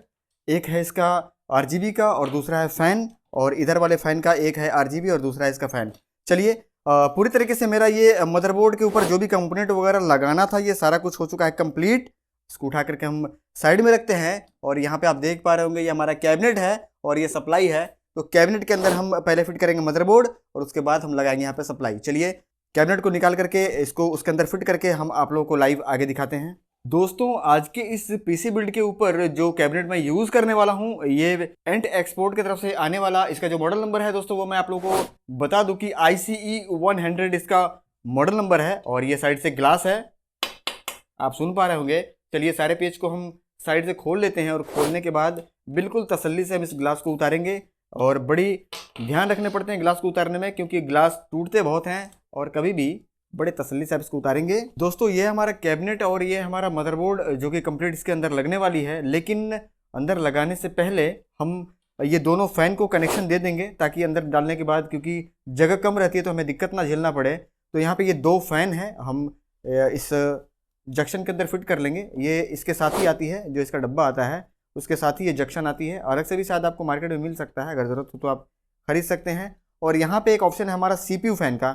एक है इसका RGB का और दूसरा है फैन, और इधर वाले फैन का एक है RGB और दूसरा है इसका फैन। चलिए पूरी तरीके से मेरा ये मदरबोर्ड के ऊपर जो भी कंपोनेंट वगैरह लगाना था ये सारा कुछ हो चुका है कंप्लीट। इसको उठा करके हम साइड में रखते हैं, और यहाँ पे आप देख पा रहे होंगे ये हमारा कैबिनेट है और ये सप्लाई है। तो कैबिनेट के अंदर हम पहले फिट करेंगे मदरबोर्ड, और उसके बाद हम लगाएंगे यहाँ पे सप्लाई। चलिए कैबिनेट को निकाल करके इसको उसके अंदर फिट करके हम आप लोगों को लाइव आगे दिखाते हैं। दोस्तों आज के इस पीसी बिल्ड के ऊपर जो कैबिनेट मैं यूज़ करने वाला हूं, ये एंट एक्सपोर्ट की तरफ से आने वाला इसका जो मॉडल नंबर है दोस्तों, वो मैं आप लोगों को बता दूं कि ICE 100 इसका मॉडल नंबर है। और ये साइड से ग्लास है, आप सुन पा रहे होंगे। चलिए सारे पेज को हम साइड से खोल लेते हैं, और खोलने के बाद बिल्कुल तसल्ली से हम इस ग्लास को उतारेंगे। और बड़ी ध्यान रखने पड़ते हैं ग्लास को उतारने में, क्योंकि ग्लास टूटते बहुत हैं, और कभी भी बड़े तसल्ली से आप इसको उतारेंगे। दोस्तों ये हमारा कैबिनेट और ये हमारा मदरबोर्ड जो कि कंप्लीट इसके अंदर लगने वाली है, लेकिन अंदर लगाने से पहले हम ये दोनों फैन को कनेक्शन दे देंगे, ताकि अंदर डालने के बाद, क्योंकि जगह कम रहती है तो हमें दिक्कत ना झेलना पड़े। तो यहाँ पे ये दो फैन हैं, हम इस जंक्शन के अंदर फिट कर लेंगे। ये इसके साथ ही आती है, जो इसका डब्बा आता है उसके साथ ही ये जंक्शन आती है। अलग से भी शायद आपको मार्केट में मिल सकता है, अगर ज़रूरत हो तो आप खरीद सकते हैं। और यहाँ पे एक ऑप्शन है हमारा CPU फैन का,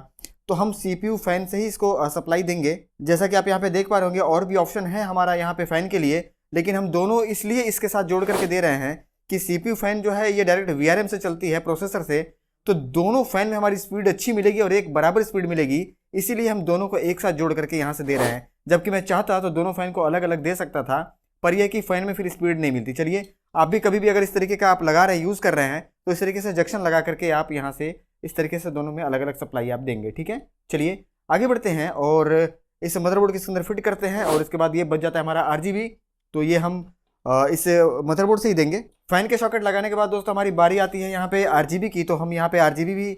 तो हम CPU फैन से ही इसको सप्लाई देंगे। जैसा कि आप यहाँ पे देख पा रहे होंगे, और भी ऑप्शन है हमारा यहाँ पे फैन के लिए, लेकिन हम दोनों इसलिए इसके साथ जोड़ करके दे रहे हैं कि CPU फैन जो है ये डायरेक्ट VRM से चलती है, प्रोसेसर से। तो दोनों फैन में हमारी स्पीड अच्छी मिलेगी और एक बराबर स्पीड मिलेगी, इसीलिए हम दोनों को एक साथ जोड़ करके यहाँ से दे रहे हैं। जबकि मैं चाहता तो दोनों फैन को अलग अलग दे सकता था, पर यह कि फैन में फिर स्पीड नहीं मिलती। चलिए आप भी कभी भी अगर इस तरीके का आप लगा रहे हैं, यूज़ कर रहे हैं, तो इस तरीके से जंक्शन लगा करके आप यहाँ से इस तरीके से दोनों में अलग अलग सप्लाई आप देंगे, ठीक है। चलिए आगे बढ़ते हैं और इस मदरबोर्ड के अंदर फिट करते हैं, और इसके बाद ये बच जाता है हमारा RGB। तो ये हम इस मदरबोर्ड से ही देंगे। फैन के सॉकेट लगाने के बाद दोस्तों हमारी बारी आती है यहाँ पे RGB की। तो हम यहाँ पे RGB भी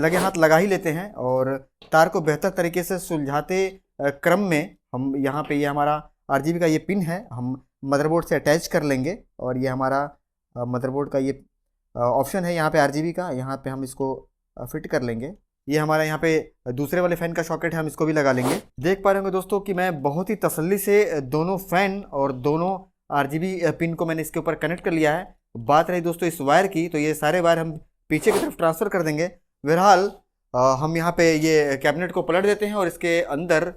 लगे हाथ लगा ही लेते हैं, और तार को बेहतर तरीके से सुलझाते क्रम में हम यहाँ पे ये हमारा RGB का ये पिन है, हम मदरबोर्ड से अटैच कर लेंगे। और ये हमारा मदरबोर्ड का ये ऑप्शन है यहाँ पे RGB का, यहाँ पे हम इसको फिट कर लेंगे। ये हमारा यहाँ पे दूसरे वाले फ़ैन का सॉकेट है, हम इसको भी लगा लेंगे। देख पा रहे होंगे दोस्तों कि मैं बहुत ही तसल्ली से दोनों फ़ैन और दोनों RGB पिन को मैंने इसके ऊपर कनेक्ट कर लिया है। बात रही दोस्तों इस वायर की, तो ये सारे वायर हम पीछे की तरफ ट्रांसफ़र कर देंगे। बहरहाल हम यहाँ पे ये कैबिनेट को पलट देते हैं और इसके अंदर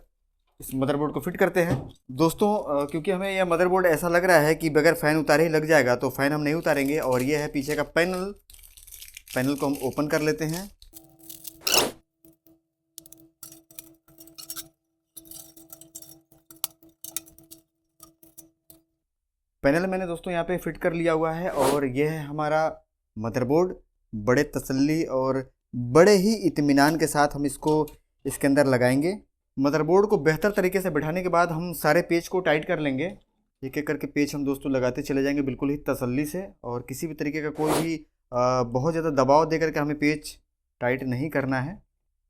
इस मदरबोर्ड को फिट करते हैं। दोस्तों क्योंकि हमें यह मदरबोर्ड ऐसा लग रहा है कि बगैर फ़ैन उतारे ही लग जाएगा, तो फ़ैन हम नहीं उतारेंगे। और ये है पीछे का पैनल, पैनल को हम ओपन कर लेते हैं। पैनल मैंने दोस्तों यहाँ पे फिट कर लिया हुआ है, और ये है हमारा मदरबोर्ड। बड़े तसल्ली और बड़े ही इत्मीनान के साथ हम इसको इसके अंदर लगाएंगे। मदरबोर्ड को बेहतर तरीके से बैठाने के बाद हम सारे पेज को टाइट कर लेंगे। एक एक करके पेज हम दोस्तों लगाते चले जाएंगे बिल्कुल ही तसल्ली से, और किसी भी तरीके का कोई भी बहुत ज़्यादा दबाव दे करके हमें पेज टाइट नहीं करना है।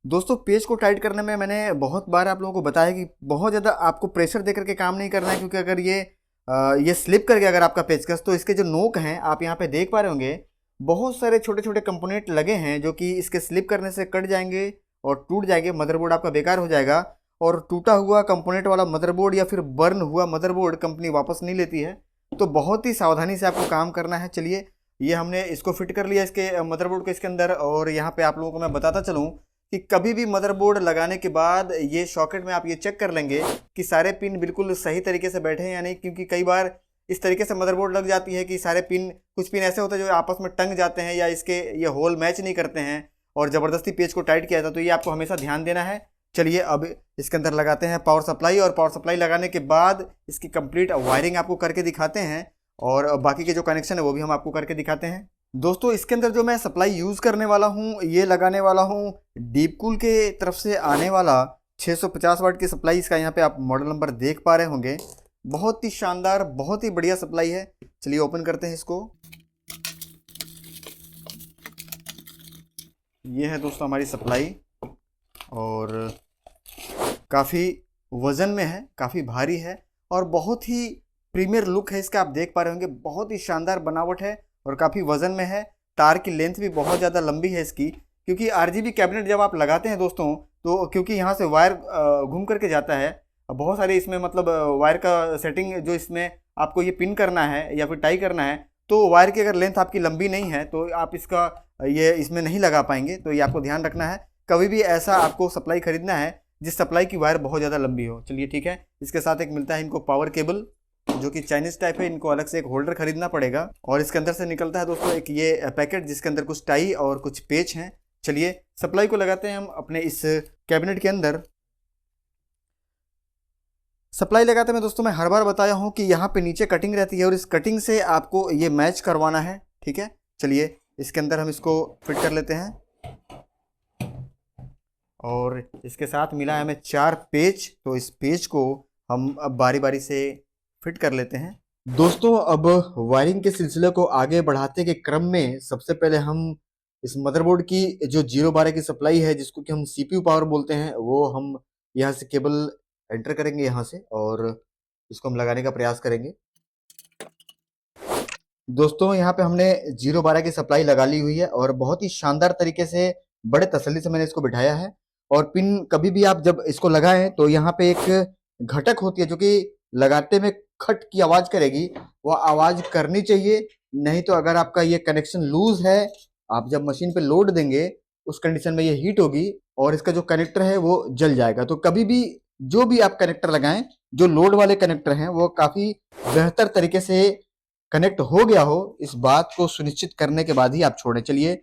दोस्तों पेज को टाइट करने में मैंने बहुत बार आप लोगों को बताया कि बहुत ज़्यादा आपको प्रेशर दे करके काम नहीं करना है, क्योंकि अगर ये स्लिप कर गया अगर आपका पेचकस, तो इसके जो नोक हैं आप यहाँ पे देख पा रहे होंगे, बहुत सारे छोटे छोटे कंपोनेंट लगे हैं जो कि इसके स्लिप करने से कट जाएंगे और टूट जाएंगे। मदरबोर्ड आपका बेकार हो जाएगा, और टूटा हुआ कंपोनेंट वाला मदरबोर्ड या फिर बर्न हुआ मदरबोर्ड कंपनी वापस नहीं लेती है। तो बहुत ही सावधानी से आपको काम करना है। चलिए ये हमने इसको फिट कर लिया इसके मदरबोर्ड को इसके अंदर। और यहाँ पे आप लोगों को मैं बताता चलूँ कि कभी भी मदरबोर्ड लगाने के बाद ये सॉकेट में आप ये चेक कर लेंगे कि सारे पिन बिल्कुल सही तरीके से बैठे हैं या नहीं, क्योंकि कई बार इस तरीके से मदरबोर्ड लग जाती है कि सारे पिन, कुछ पिन ऐसे होते हैं जो आपस में टंग जाते हैं या इसके ये होल मैच नहीं करते हैं और ज़बरदस्ती पेज को टाइट किया जाता है, तो ये आपको हमेशा ध्यान देना है। चलिए अब इसके अंदर लगाते हैं पावर सप्लाई, और पावर सप्लाई लगाने के बाद इसकी कंप्लीट वायरिंग आपको करके दिखाते हैं और बाकी के जो कनेक्शन है वो भी हम आपको करके दिखाते हैं। दोस्तों इसके अंदर जो मैं सप्लाई यूज़ करने वाला हूँ, ये लगाने वाला हूँ डीपकूल के तरफ से आने वाला 650 वाट की सप्लाई। इसका यहाँ पे आप मॉडल नंबर देख पा रहे होंगे। बहुत ही शानदार, बहुत ही बढ़िया सप्लाई है। चलिए ओपन करते हैं इसको। ये है दोस्तों हमारी सप्लाई, और काफ़ी वज़न में है, काफ़ी भारी है और बहुत ही प्रीमियर लुक है इसका। आप देख पा रहे होंगे, बहुत ही शानदार बनावट है और काफ़ी वज़न में है। तार की लेंथ भी बहुत ज़्यादा लंबी है इसकी, क्योंकि आरजीबी कैबिनेट जब आप लगाते हैं दोस्तों, तो क्योंकि यहाँ से वायर घूम करके जाता है, बहुत सारे इसमें मतलब वायर का सेटिंग जो इसमें आपको ये पिन करना है या फिर टाई करना है, तो वायर की अगर लेंथ आपकी लंबी नहीं है तो आप इसका ये इसमें नहीं लगा पाएंगे। तो ये आपको ध्यान रखना है, कभी भी ऐसा आपको सप्लाई खरीदना है जिस सप्लाई की वायर बहुत ज़्यादा लंबी हो। चलिए ठीक है। इसके साथ एक मिलता है इनको पावर केबल, जो कि चाइनीज टाइप है। इनको अलग से एक होल्डर खरीदना पड़ेगा, और इसके अंदर से निकलता है दोस्तों एक ये पैकेट जिसके अंदर कुछ टाई और कुछ पेच हैं। चलिए सप्लाई को लगाते हैं हम अपने इस कैबिनेट के अंदर। सप्लाई लगाते में दोस्तों मैं हर बार बताया हूँ कि यहाँ पे नीचे कटिंग रहती है और इस कटिंग से आपको ये मैच करवाना है, ठीक है। चलिए इसके अंदर हम इसको फिट कर लेते हैं, और इसके साथ मिला है हमें 4 पेच। तो इस पेच को हम अब बारी बारी से फिट कर लेते हैं। दोस्तों अब वायरिंग के सिलसिले को आगे बढ़ाते के क्रम में सबसे पहले हम इस मदरबोर्ड की जो 012 की सप्लाई है, जिसको कि हम सीपीयू पावर बोलते हैं, वो हम यहाँ से केबल एंटर करेंगे यहाँ से, और इसको हम लगाने का प्रयास करेंगे। दोस्तों यहाँ पे हमने 012 की सप्लाई लगा ली हुई है और बहुत ही शानदार तरीके से, बड़े तसल्ली से मैंने इसको बिठाया है। और पिन कभी भी आप जब इसको लगाएं तो यहाँ पे एक घटक होती है जो कि लगाते में खट की आवाज करेगी, वो आवाज करनी चाहिए। नहीं तो अगर आपका ये कनेक्शन लूज है, आप जब मशीन पे लोड देंगे उस कंडीशन में ये हीट होगी और इसका जो कनेक्टर है वो जल जाएगा। तो कभी भी जो भी आप कनेक्टर लगाएं, जो लोड वाले कनेक्टर हैं, वो काफी बेहतर तरीके से कनेक्ट हो गया हो, इस बात को सुनिश्चित करने के बाद ही आप छोड़ें। चलिए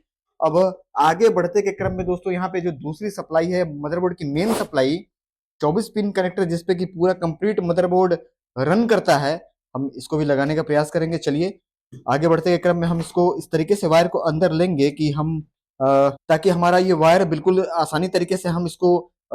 अब आगे बढ़ते के क्रम में दोस्तों यहाँ पे जो दूसरी सप्लाई है, मदरबोर्ड की मेन सप्लाई 24 पिन कनेक्टर, जिसपे कि पूरा कंप्लीट मदरबोर्ड रन करता है, हम इसको भी लगाने का प्रयास करेंगे। चलिए आगे बढ़ते के क्रम में हम इसको इस तरीके से वायर को अंदर लेंगे कि हम ताकि हमारा ये वायर बिल्कुल आसानी तरीके से हम इसको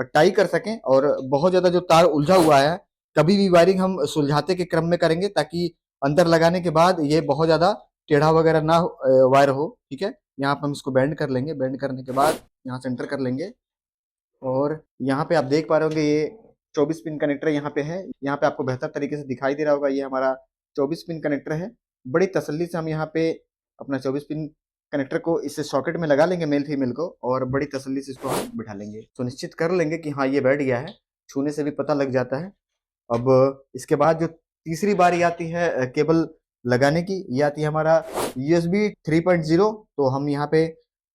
टाई कर सकें, और बहुत ज्यादा जो तार उलझा हुआ है कभी भी वायरिंग हम सुलझाते के क्रम में करेंगे, ताकि अंदर लगाने के बाद ये बहुत ज्यादा टेढ़ा वगैरह ना वायर हो, ठीक है। यहाँ पे हम इसको बेंड कर लेंगे, बेंड करने के बाद यहाँ सेंटर कर लेंगे, और यहाँ पे आप देख पा रहे होंगे ये 24 पिन कनेक्टर यहाँ पे है। यहाँ पे आपको बेहतर तरीके से दिखाई दे रहा होगा, ये हमारा 24 पिन कनेक्टर है। बड़ी तसल्ली से हम यहाँ पे अपना 24 पिन कनेक्टर को इस सॉकेट में लगा लेंगे, मेल फीमेल को, और बड़ी तसल्ली से इसको हम बिठा लेंगे। सुनिश्चित कर लेंगे कि हाँ ये बैठ गया है, छूने से भी पता लग जाता है। अब इसके बाद जो तीसरी बारी आती है केबल लगाने की, ये आती है हमारा USB 3.0। तो हम यहाँ पे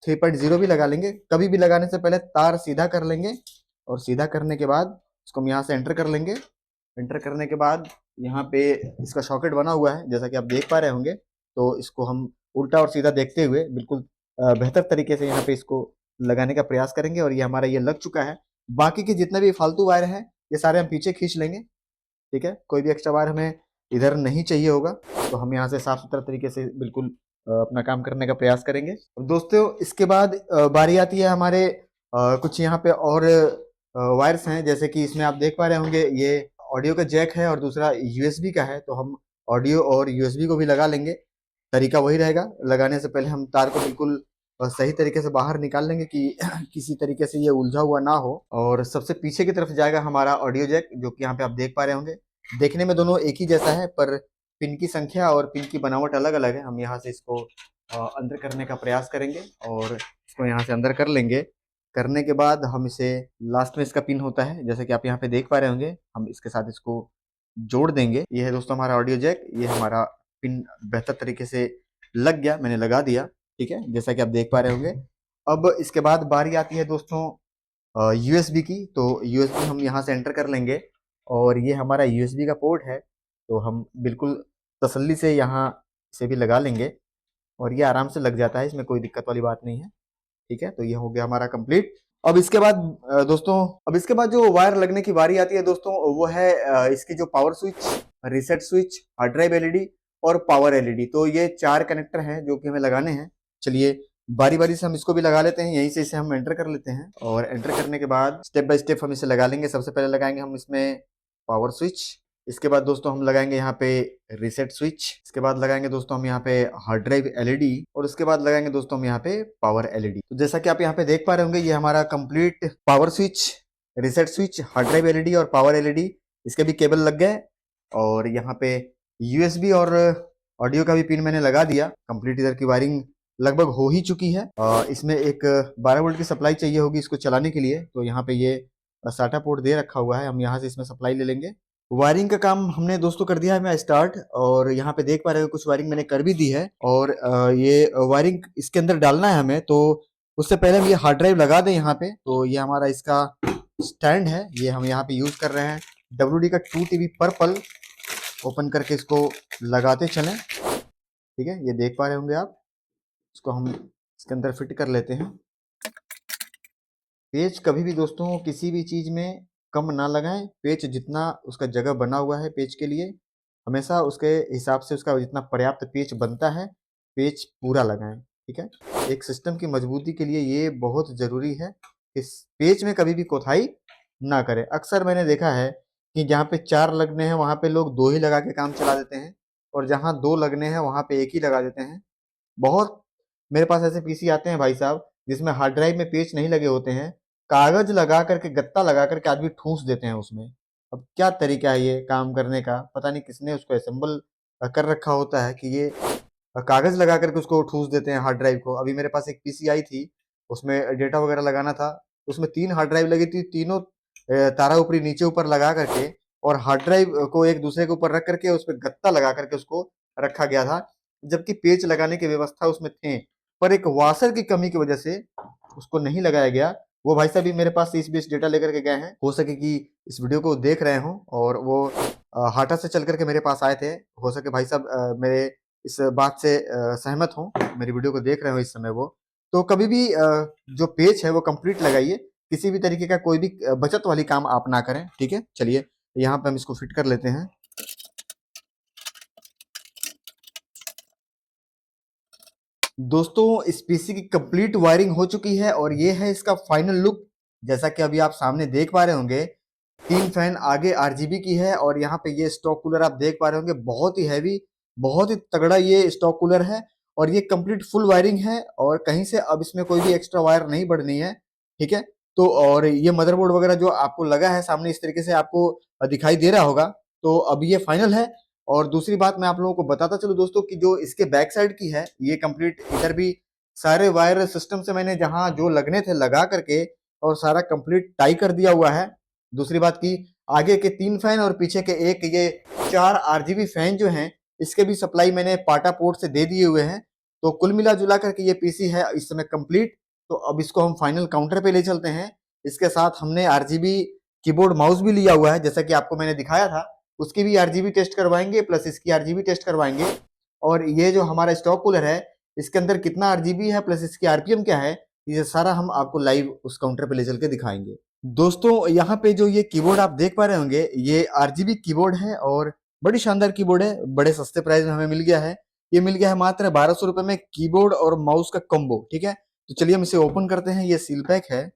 3.0 भी लगा लेंगे। कभी भी लगाने से पहले तार सीधा कर लेंगे, और सीधा करने के बाद इसको हम यहाँ से एंटर कर लेंगे। एंटर करने के बाद यहाँ पे इसका सॉकेट बना हुआ है, जैसा कि आप देख पा रहे होंगे। तो इसको हम उल्टा और सीधा देखते हुए बिल्कुल बेहतर तरीके से यहाँ पे इसको लगाने का प्रयास करेंगे, और ये हमारा ये लग चुका है। बाकी के जितने भी फालतू वायर हैं ये सारे हम पीछे खींच लेंगे, ठीक है। कोई भी एक्स्ट्रा वायर हमें इधर नहीं चाहिए होगा, तो हम यहाँ से साफ सुथरा तरीके से बिल्कुल अपना काम करने का प्रयास करेंगे। दोस्तों इसके बाद बारी आती है हमारे कुछ यहाँ पे और वायर्स हैं, जैसे कि इसमें आप देख पा रहे होंगे ये ऑडियो का जैक है और दूसरा USB का है। तो हम ऑडियो और USB को भी लगा लेंगे। तरीका वही रहेगा, लगाने से पहले हम तार को बिल्कुल सही तरीके से बाहर निकाल लेंगे कि किसी तरीके से ये उलझा हुआ ना हो। और सबसे पीछे की तरफ जाएगा हमारा ऑडियो जैक, जो कि यहाँ पे आप देख पा रहे होंगे। देखने में दोनों एक ही जैसा है, पर पिन की संख्या और पिन की बनावट अलग अलग है। हम यहाँ से इसको अंदर करने का प्रयास करेंगे, और इसको यहाँ से अंदर कर लेंगे। करने के बाद हम इसे, लास्ट में इसका पिन होता है जैसे कि आप यहाँ पे देख पा रहे होंगे, हम इसके साथ इसको जोड़ देंगे। ये है दोस्तों हमारा ऑडियो जैक, ये हमारा पिन बेहतर तरीके से लग गया, मैंने लगा दिया, ठीक है, जैसा कि आप देख पा रहे होंगे। अब इसके बाद बारी आती है दोस्तों USB की। तो USB हम यहाँ से एंटर कर लेंगे, और ये हमारा USB का पोर्ट है। तो हम बिल्कुल तसल्ली से यहाँ इसे भी लगा लेंगे और ये आराम से लग जाता है, इसमें कोई दिक्कत वाली बात नहीं है। ठीक है, तो ये हो गया हमारा कंप्लीट। अब इसके बाद दोस्तों, अब इसके बाद जो वायर लगने की बारी आती है दोस्तों, वो है इसकी जो power switch, reset switch, hard drive LED और पावर एलईडी। तो ये 4 कनेक्टर हैं जो कि हमें लगाने हैं। चलिए बारी बारी से हम इसको भी लगा लेते हैं, यहीं से इसे हम एंटर कर लेते हैं और एंटर करने के बाद स्टेप बाय स्टेप हम इसे लगा लेंगे। सबसे पहले लगाएंगे हम इसमें पावर स्विच, इसके बाद दोस्तों हम लगाएंगे यहाँ पे रीसेट स्विच, इसके बाद लगाएंगे दोस्तों हम यहाँ पे हार्ड ड्राइव एलईडी और उसके बाद लगाएंगे दोस्तों हम यहाँ पे पावर एलईडी। तो जैसा कि आप यहाँ पे देख पा रहे होंगे, ये हमारा complete power switch, reset switch, hard drive LED और पावर एलईडी, इसके भी केबल लग गए और यहाँ पे यूएसबी और ऑडियो का भी पिन मैंने लगा दिया। कंप्लीट इधर की वायरिंग लगभग हो ही चुकी है। इसमें एक 12 वोल्ट की सप्लाई चाहिए होगी इसको चलाने के लिए, तो यहाँ पे ये साटा पोर्ट दे रखा हुआ है, हम यहाँ से इसमें सप्लाई ले लेंगे। वायरिंग का काम हमने दोस्तों कर दिया है मैं स्टार्ट, और यहाँ पे देख पा रहे हो कुछ वायरिंग मैंने कर भी दी है और ये वायरिंग इसके अंदर डालना है हमें। तो उससे पहले हम ये हार्ड ड्राइव लगा दें यहाँ पे। तो ये हमारा इसका स्टैंड है, ये हम यहाँ पे यूज कर रहे हैं WD का 2TB पर्पल। ओपन करके इसको लगाते चलें। ठीक है, ये देख पा रहे होंगे आप, इसको हम इसके अंदर फिट कर लेते हैं। पेच कभी भी दोस्तों किसी भी चीज में कम ना लगाएं, पेच जितना उसका जगह बना हुआ है पेच के लिए, हमेशा उसके हिसाब से उसका जितना पर्याप्त पेच बनता है, पेच पूरा लगाएं। ठीक है, एक सिस्टम की मजबूती के लिए ये बहुत जरूरी है, इस पेच में कभी भी कोताही ना करें। अक्सर मैंने देखा है कि जहाँ पे 4 लगने हैं वहां पे लोग 2 ही लगा के काम चला देते हैं, और जहाँ 2 लगने हैं वहां पे 1 ही लगा देते हैं। बहुत मेरे पास ऐसे पीसी आते हैं भाई साहब, जिसमें हार्ड ड्राइव में पेच नहीं लगे होते हैं, कागज लगा करके, गत्ता लगा करके आदमी ठूस देते हैं उसमें। अब क्या तरीका है ये काम करने का, पता नहीं किसने उसको असेंबल कर रखा होता है कि ये कागज लगा करके उसको ठूस देते हैं हार्ड ड्राइव को। अभी मेरे पास एक पीसी आई थी, उसमें डेटा वगैरह लगाना था, उसमें 3 हार्ड ड्राइव लगी थी, तीनों तारा ऊपरी नीचे ऊपर लगा करके और हार्ड ड्राइव को एक दूसरे के ऊपर रख करके उस पर गत्ता लगा करके उसको रखा गया था, जबकि पेच लगाने की व्यवस्था उसमें थे, पर एक वाशर की कमी की वजह से उसको नहीं लगाया गया। वो भाई साहब भी मेरे पास 30-20 डेटा लेकर के गए हैं, हो सके कि इस वीडियो को देख रहे हो और वो हाटा से चल करके मेरे पास आए थे। हो सके भाई साहब मेरे इस बात से सहमत हो, मेरी वीडियो को देख रहे हो इस समय वो। तो कभी भी जो पेच है वो कंप्लीट लगाइए, किसी भी तरीके का कोई भी बचत वाली काम आप ना करें। ठीक है, चलिए यहाँ पे हम इसको फिट कर लेते हैं। दोस्तों इस पीसी की कंप्लीट वायरिंग हो चुकी है और ये है इसका फाइनल लुक। जैसा कि अभी आप सामने देख पा रहे होंगे, 3 फैन आगे आरजीबी की है और यहाँ पे ये स्टॉक कूलर आप देख पा रहे होंगे, बहुत ही हैवी, बहुत ही तगड़ा ये स्टॉक कूलर है और ये कंप्लीट फुल वायरिंग है और कहीं से अब इसमें कोई भी एक्स्ट्रा वायर नहीं बढ़नी है। ठीक है, तो और ये मदरबोर्ड वगैरह जो आपको लगा है सामने इस तरीके से आपको दिखाई दे रहा होगा। तो अब ये फाइनल है। और दूसरी बात मैं आप लोगों को बताता चलूं दोस्तों कि जो इसके बैक साइड की है, ये कंप्लीट इधर भी सारे वायर सिस्टम से मैंने जहां जो लगने थे लगा करके और सारा कंप्लीट टाई कर दिया हुआ है। दूसरी बात की आगे के 3 फैन और पीछे के एक ये 4 आरजीबी फैन जो हैं, इसके भी सप्लाई मैंने पाटा पोर्ट से दे दिए हुए हैं। तो कुल मिला जुला करके ये पीसी है इस समय कंप्लीट। तो अब इसको हम फाइनल काउंटर पे ले चलते हैं। इसके साथ हमने आरजीबी कीबोर्ड माउस भी लिया हुआ है, जैसा कि आपको मैंने दिखाया था, उसकी भी आरजीबी टेस्ट करवाएंगे प्लस इसकी आरजीबी टेस्ट करवाएंगे। और ये जो हमारा स्टॉक कूलर है, इसके अंदर कितना आरजीबी है प्लस इसकी आरपीएम क्या है, ये सारा हम आपको लाइव उस काउंटर पे ले चल के दिखाएंगे। दोस्तों यहाँ पे जो ये कीबोर्ड आप देख पा रहे होंगे, ये आरजीबी कीबोर्ड है और बड़ी शानदार कीबोर्ड है, बड़े सस्ते प्राइस में हमें मिल गया है। ये मिल गया है मात्र 1200 रुपए में, कीबोर्ड और माउस का कॉम्बो। ठीक है, तो चलिए हम इसे ओपन करते हैं। ये सील पैक है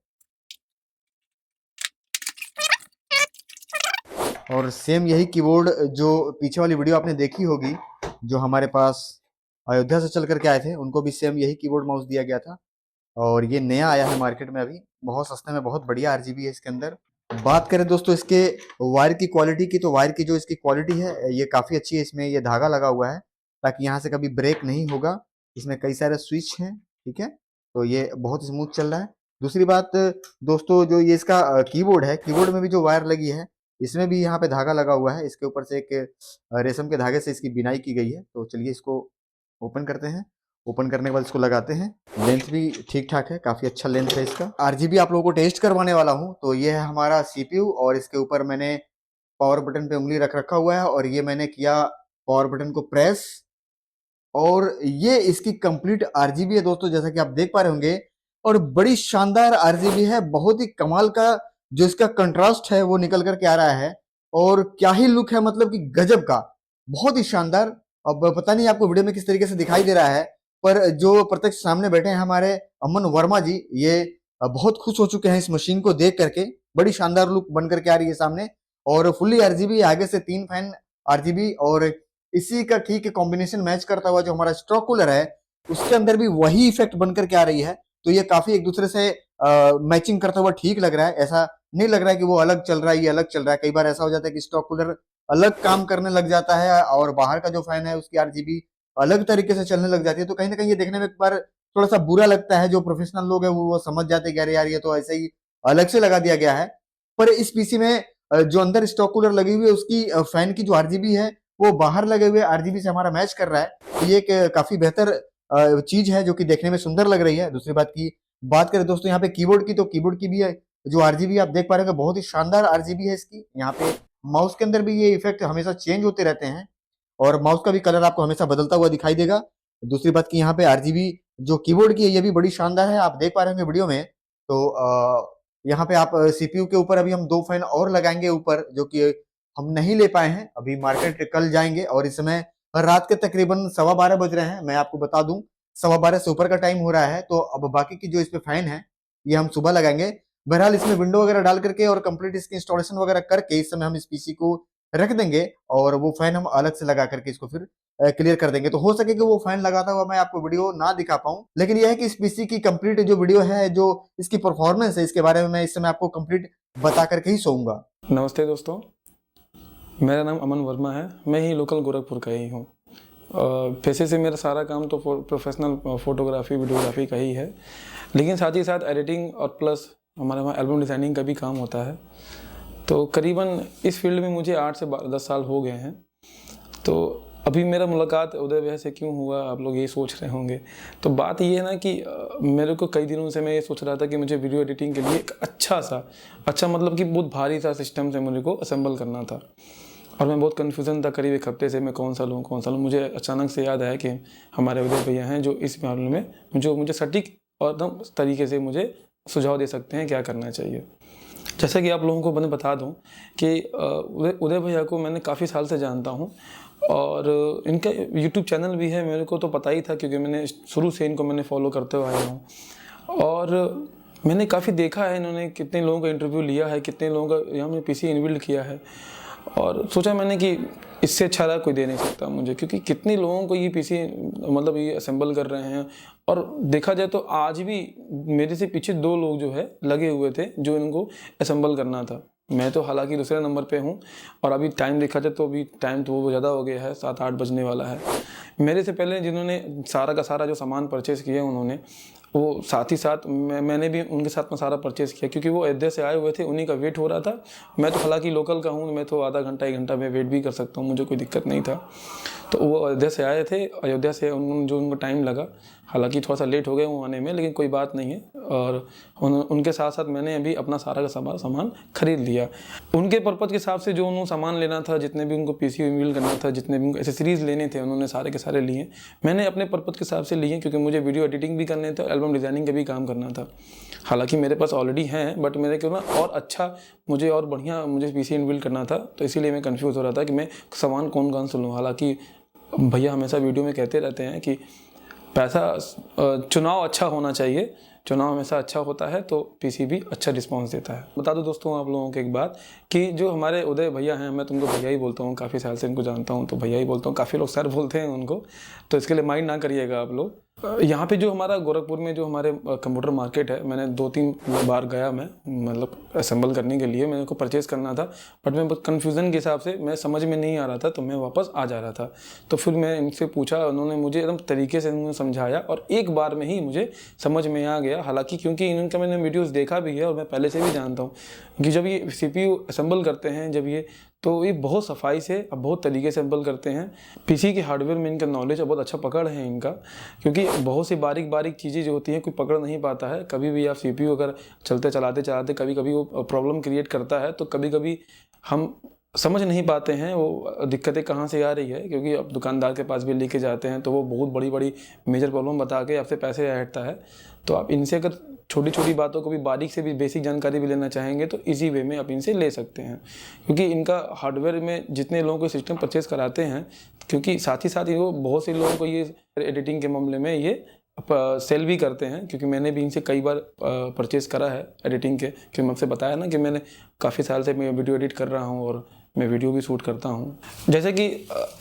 और सेम यही कीबोर्ड जो पीछे वाली वीडियो आपने देखी होगी, जो हमारे पास अयोध्या से चल करके आए थे, उनको भी सेम यही कीबोर्ड माउस दिया गया था। और ये नया आया है मार्केट में अभी, बहुत सस्ते में, बहुत बढ़िया आरजीबी है इसके अंदर। बात करें दोस्तों इसके वायर की क्वालिटी की, तो वायर की जो इसकी क्वालिटी है ये काफ़ी अच्छी है। इसमें ये धागा लगा हुआ है ताकि यहाँ से कभी ब्रेक नहीं होगा। इसमें कई सारे स्विच हैं। ठीक है, तो ये बहुत स्मूथ चल रहा है। दूसरी बात दोस्तों, जो ये इसका कीबोर्ड है, कीबोर्ड में भी जो वायर लगी है, इसमें भी यहाँ पे धागा लगा हुआ है। इसके ऊपर से एक रेशम के धागे से इसकी बिनाई की गई है। तो चलिए इसको ओपन करते हैं। ओपन करने के बाद इसको लगाते हैं। लेंथ भी ठीक ठाक है, काफ़ी अच्छा लेंथ है इसका। आरजीबी आप लोगों को टेस्ट करवाने वाला हूँ। तो ये है हमारा सीपीयू और इसके ऊपर मैंने पावर बटन पे उंगली रख रखा हुआ है और ये मैंने किया पावर बटन को प्रेस, और ये इसकी कंप्लीट आरजीबी है दोस्तों, जैसा कि आप देख पा रहे होंगे। और बड़ी शानदार आरजीबी है, बहुत ही कमाल का जो इसका कंट्रास्ट है वो निकल करके आ रहा है। और क्या ही लुक है, मतलब कि गजब का, बहुत ही शानदार। अब पता नहीं आपको वीडियो में किस तरीके से दिखाई दे रहा है, पर जो प्रत्यक्ष सामने बैठे हैं हमारे अमन वर्मा जी, ये बहुत खुश हो चुके हैं इस मशीन को देख करके। बड़ी शानदार लुक बन करके आ रही है सामने, और फुल्ली आरजीबी, आगे से 3 फैन आरजीबी, और इसी का ठीक कॉम्बिनेशन मैच करता हुआ जो हमारा स्ट्रोक कूलर है उसके अंदर भी वही इफेक्ट बन करके आ रही है। तो ये काफी एक दूसरे से मैचिंग करता हुआ ठीक लग रहा है। ऐसा नहीं लग रहा है कि वो अलग चल रहा है, ये अलग चल रहा है। कई बार ऐसा हो जाता है कि स्टॉक कूलर अलग काम करने लग जाता है और बाहर का जो फैन है उसकी आरजीबी अलग तरीके से चलने लग जाती है। तो कहीं ना कहीं ये देखने में एक बार थोड़ा सा बुरा लगता है। जो प्रोफेशनल लोग हैं वो समझ जाते हैं कि अरे यार ये तो ऐसे ही अलग से लगा दिया गया है। पर इस पीसी में जो अंदर स्टॉक कूलर लगी हुई है उसकी फैन की जो आरजीबी है वो बाहर लगे हुए आरजीबी से हमारा मैच कर रहा है। तो ये एक काफी बेहतर चीज है जो कि देखने में सुंदर लग रही है। दूसरी बात की बात करें दोस्तों यहाँ पे कीबोर्ड की, तो कीबोर्ड की भी है जो आरजीबी आप देख पा रहे हो, बहुत ही शानदार आरजीबी है इसकी। यहाँ पे माउस के अंदर भी ये इफेक्ट हमेशा चेंज होते रहते हैं, और माउस का भी कलर आपको हमेशा बदलता हुआ दिखाई देगा। दूसरी बात की यहाँ पे आरजीबी जो कीबोर्ड की है ये भी बड़ी शानदार है, आप देख पा रहे होंगे वीडियो में। तो यहाँ पे आप सीपीयू के ऊपर अभी हम 2 फैन और लगाएंगे ऊपर, जो कि हम नहीं ले पाए हैं। अभी मार्केट कल जाएंगे, और इस समय रात के तकरीबन 12:15 बज रहे हैं। मैं आपको बता दूं 12:15 से ऊपर का टाइम हो रहा है। तो अब बाकी की जो इस पे फैन है ये हम सुबह लगाएंगे। बहरहाल इसमें विंडो वगैरह डाल करके और कंप्लीट इसकी इंस्टॉलेशन वगैरह करके इस समय हम इस पीसी को रख देंगे, और वो फैन हम अलग से लगा करके इसको फिर क्लियर कर देंगे। तो हो सके कि वो फैन लगाता हुआ मैं आपको वीडियो ना दिखा पाऊं, लेकिन यह है कि इस पीसी की कंप्लीट जो वीडियो है, जो इसकी परफॉर्मेंस है, इसके बारे में मैं इस समय आपको कंप्लीट बता करके ही सोऊंगा। नमस्ते दोस्तों, मेरा नाम अमन वर्मा है। मैं ही लोकल गोरखपुर का ही हूँ। पैसे से मेरा सारा काम तो प्रोफेशनल फोटोग्राफी वीडियोग्राफी का ही है, लेकिन साथ ही साथ एडिटिंग और प्लस हमारे वहाँ एल्बम डिज़ाइनिंग का भी काम होता है। तो करीबन इस फील्ड में मुझे 8 से 10 साल हो गए हैं। तो अभी मेरा मुलाकात उदय भैया से क्यों हुआ, आप लोग ये सोच रहे होंगे। तो बात ये है ना कि मेरे को कई दिनों से मैं ये सोच रहा था कि मुझे वीडियो एडिटिंग के लिए एक अच्छा मतलब कि बहुत भारी सा सिस्टम से मुझे को असेंबल करना था, और मैं बहुत कन्फ्यूज़न था करीब 1 हफ्ते से, मैं कौन सा लूँ। मुझे अचानक से याद आया कि हमारे उदय भैया हैं जो इस मामले में मुझे सटीक और एकदम तरीके से मुझे सुझाव दे सकते हैं क्या करना चाहिए। जैसा कि आप लोगों को मैं बता दूं कि उदय भैया को मैंने काफ़ी साल से जानता हूं, और इनका यूट्यूब चैनल भी है। मेरे को तो पता ही था क्योंकि मैंने शुरू से इनको मैंने फॉलो करते हुए आया हूं, और मैंने काफ़ी देखा है इन्होंने कितने लोगों का इंटरव्यू लिया है, कितने लोगों का यहाँ में पीसी इनबिल्ड किया है, और सोचा मैंने कि इससे अच्छा कोई दे नहीं सकता मुझे, क्योंकि कितने लोगों को ये पीसी मतलब ये असेंबल कर रहे हैं। और देखा जाए तो आज भी मेरे से पीछे 2 लोग जो है लगे हुए थे जो इनको असेंबल करना था। मैं तो हालांकि दूसरे नंबर पे हूँ, और अभी टाइम देखा जाए तो अभी टाइम तो वो ज़्यादा हो गया है, 7-8 बजने वाला है। मेरे से पहले जिन्होंने सारा का सारा जो सामान परचेज़ किया उन्होंने, वो साथ ही साथ मैंने भी उनके साथ में सारा परचेज़ किया, क्योंकि वो अयोध्या से आए हुए थे, उन्हीं का वेट हो रहा था। मैं तो हालांकि लोकल का हूँ, मैं तो आधा घंटा 1 घंटा में वेट भी कर सकता हूँ, मुझे कोई दिक्कत नहीं था। तो वो अयोध्या से आए थे, अयोध्या से जो उनको टाइम लगा, हालांकि थोड़ा सा लेट हो गए वो आने में, लेकिन कोई बात नहीं है। और उनके साथ साथ मैंने अभी अपना सारा का सामान खरीद लिया। उनके पर्पज़ के हिसाब से जो उन्होंने सामान लेना था, जितने भी उनको पीसी इनबिल्ड करना था, जितने भी उनको एसेसरीज़ लेने थे, उन्होंने सारे के सारे लिए। मैंने अपने पर्पज़ के हिसाब से लिए, क्योंकि मुझे वीडियो एडिटिंग भी करने थे, एल्बम डिज़ाइनिंग का भी काम करना था। हालांकि मेरे पास ऑलरेडी हैं, बट मेरे को ना और अच्छा मुझे और बढ़िया मुझे पीसी इनबिल्ड करना था, तो इसीलिए मैं कन्फ्यूज़ हो रहा था कि मैं सामान कौन सा लूँ। हालांकि भैया हमेशा वीडियो में कहते रहते हैं कि चुनाव अच्छा होना चाहिए, चुनाव हमेशा अच्छा होता है, तो पीसी भी अच्छा रिस्पांस देता है। बता दो दोस्तों आप लोगों को एक बात कि जो हमारे उदय भैया हैं, मैं तुमको भैया ही बोलता हूँ, काफ़ी साल से इनको जानता हूँ तो भैया ही बोलता हूँ, काफ़ी लोग सर बोलते हैं उनको, तो इसके लिए माइंड ना करिएगा आप लोग। यहाँ पे जो हमारा गोरखपुर में जो हमारे कंप्यूटर मार्केट है, मैंने 2-3 बार गया मैं, मतलब असेंबल करने के लिए मेरे को परचेज़ करना था, बट मैं बहुत कन्फ्यूज़न के हिसाब से मैं समझ में नहीं आ रहा था, तो मैं वापस आ जा रहा था। तो फिर मैं इनसे पूछा, उन्होंने मुझे एकदम तरीके से उन्होंने समझाया, और एक बार में ही मुझे समझ में आ गया। हालांकि क्योंकि इनका मैंने वीडियोज़ देखा भी है, और मैं पहले से भी जानता हूँ कि जब ये CPU असेंबल करते हैं, जब ये तो ये बहुत सफाई से और बहुत तरीके से असेंबल करते हैं। पीसी के हार्डवेयर में इनका नॉलेज बहुत अच्छा पकड़ है इनका, क्योंकि बहुत सी बारीक चीज़ें जो होती हैं कोई पकड़ नहीं पाता है। कभी भी आप CPU अगर चलाते कभी कभी वो प्रॉब्लम क्रिएट करता है, तो कभी कभी हम समझ नहीं पाते हैं वो दिक्कतें कहाँ से आ रही है, क्योंकि अब दुकानदार के पास भी लेके जाते हैं तो वो बहुत बड़ी बड़ी मेजर प्रॉब्लम बता के आपसे पैसे हटता है। तो आप इनसे अगर छोटी छोटी बातों को भी बारीक से भी बेसिक जानकारी भी लेना चाहेंगे तो इजी वे में आप इनसे ले सकते हैं, क्योंकि इनका हार्डवेयर में जितने लोगों को सिस्टम परचेज़ कराते हैं, क्योंकि साथ ही साथ वो बहुत से लोगों को ये एडिटिंग के मामले में ये सेल भी करते हैं, क्योंकि मैंने भी इनसे कई बार परचेज़ करा है एडिटिंग के, क्योंकि मैं आपसे बताया ना कि मैंने काफ़ी साल से मैं वीडियो एडिट कर रहा हूँ और मैं वीडियो भी शूट करता हूँ। जैसे कि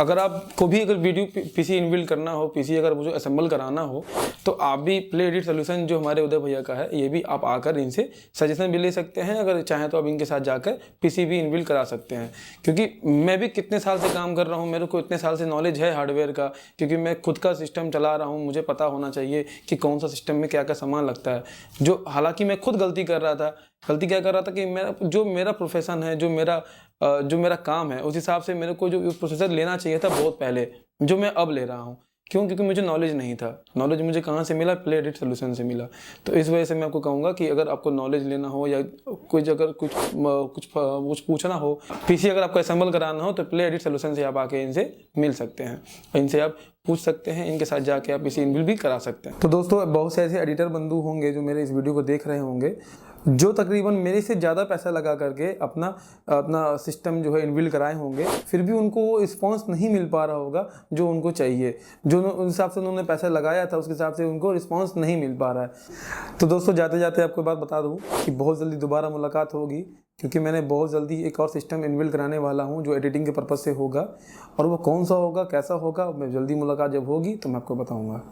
अगर आपको भी अगर वीडियो पीसी इनबिल्ड करना हो, पीसी अगर मुझे असेंबल कराना हो, तो आप भी प्ले एडिट सोल्यूशन जो हमारे उदय भैया का है, ये भी आप आकर इनसे सजेशन भी ले सकते हैं। अगर चाहें तो आप इनके साथ जाकर पीसी भी इनबिल्ड करा सकते हैं, क्योंकि मैं भी कितने साल से काम कर रहा हूँ, मेरे को इतने साल से नॉलेज है हार्डवेयर का, क्योंकि मैं खुद का सिस्टम चला रहा हूँ, मुझे पता होना चाहिए कि कौन सा सिस्टम में क्या क्या सामान लगता है। जो हालांकि मैं खुद गलती कर रहा था, गलती क्या कर रहा था कि मेरा प्रोफेशन है, जो मेरा काम है, उस हिसाब से मेरे को जो प्रोसेसर लेना चाहिए था बहुत पहले, जो मैं अब ले रहा हूँ। क्यों? क्योंकि मुझे नॉलेज नहीं था। नॉलेज मुझे कहाँ से मिला? प्ले एडिट सोल्यूशन से मिला। तो इस वजह से मैं आपको कहूँगा कि अगर आपको नॉलेज लेना हो या कुछ पूछना हो, पीसी अगर आपको असेंबल कराना हो, तो प्ले एडिट सोल्यूशन से आप आके इनसे मिल सकते हैं, इनसे आप पूछ सकते हैं, इनके साथ जाके आप इसे इनबिल्ड भी करा सकते हैं। तो दोस्तों, बहुत से ऐसे एडिटर बंधु होंगे जो मेरे इस वीडियो को देख रहे होंगे, जो तकरीबन मेरे से ज़्यादा पैसा लगा करके अपना सिस्टम जो है इनबिल्ड कराए होंगे, फिर भी उनको वो रिस्पॉन्स नहीं मिल पा रहा होगा जो उनको चाहिए, जो उस हिसाब से उन्होंने पैसा लगाया था, उसके हिसाब से उनको रिस्पॉन्स नहीं मिल पा रहा है। तो दोस्तों, जाते जाते आपको बात बता दूँ कि बहुत जल्दी दोबारा मुलाकात होगी, क्योंकि मैंने बहुत जल्दी एक और सिस्टम इनबिल्ड कराने वाला हूँ जो एडिटिंग के पर्पज़ से होगा, और वो कौन सा होगा, कैसा होगा, मैं जल्दी मुलाकात जब होगी तो मैं आपको बताऊँगा।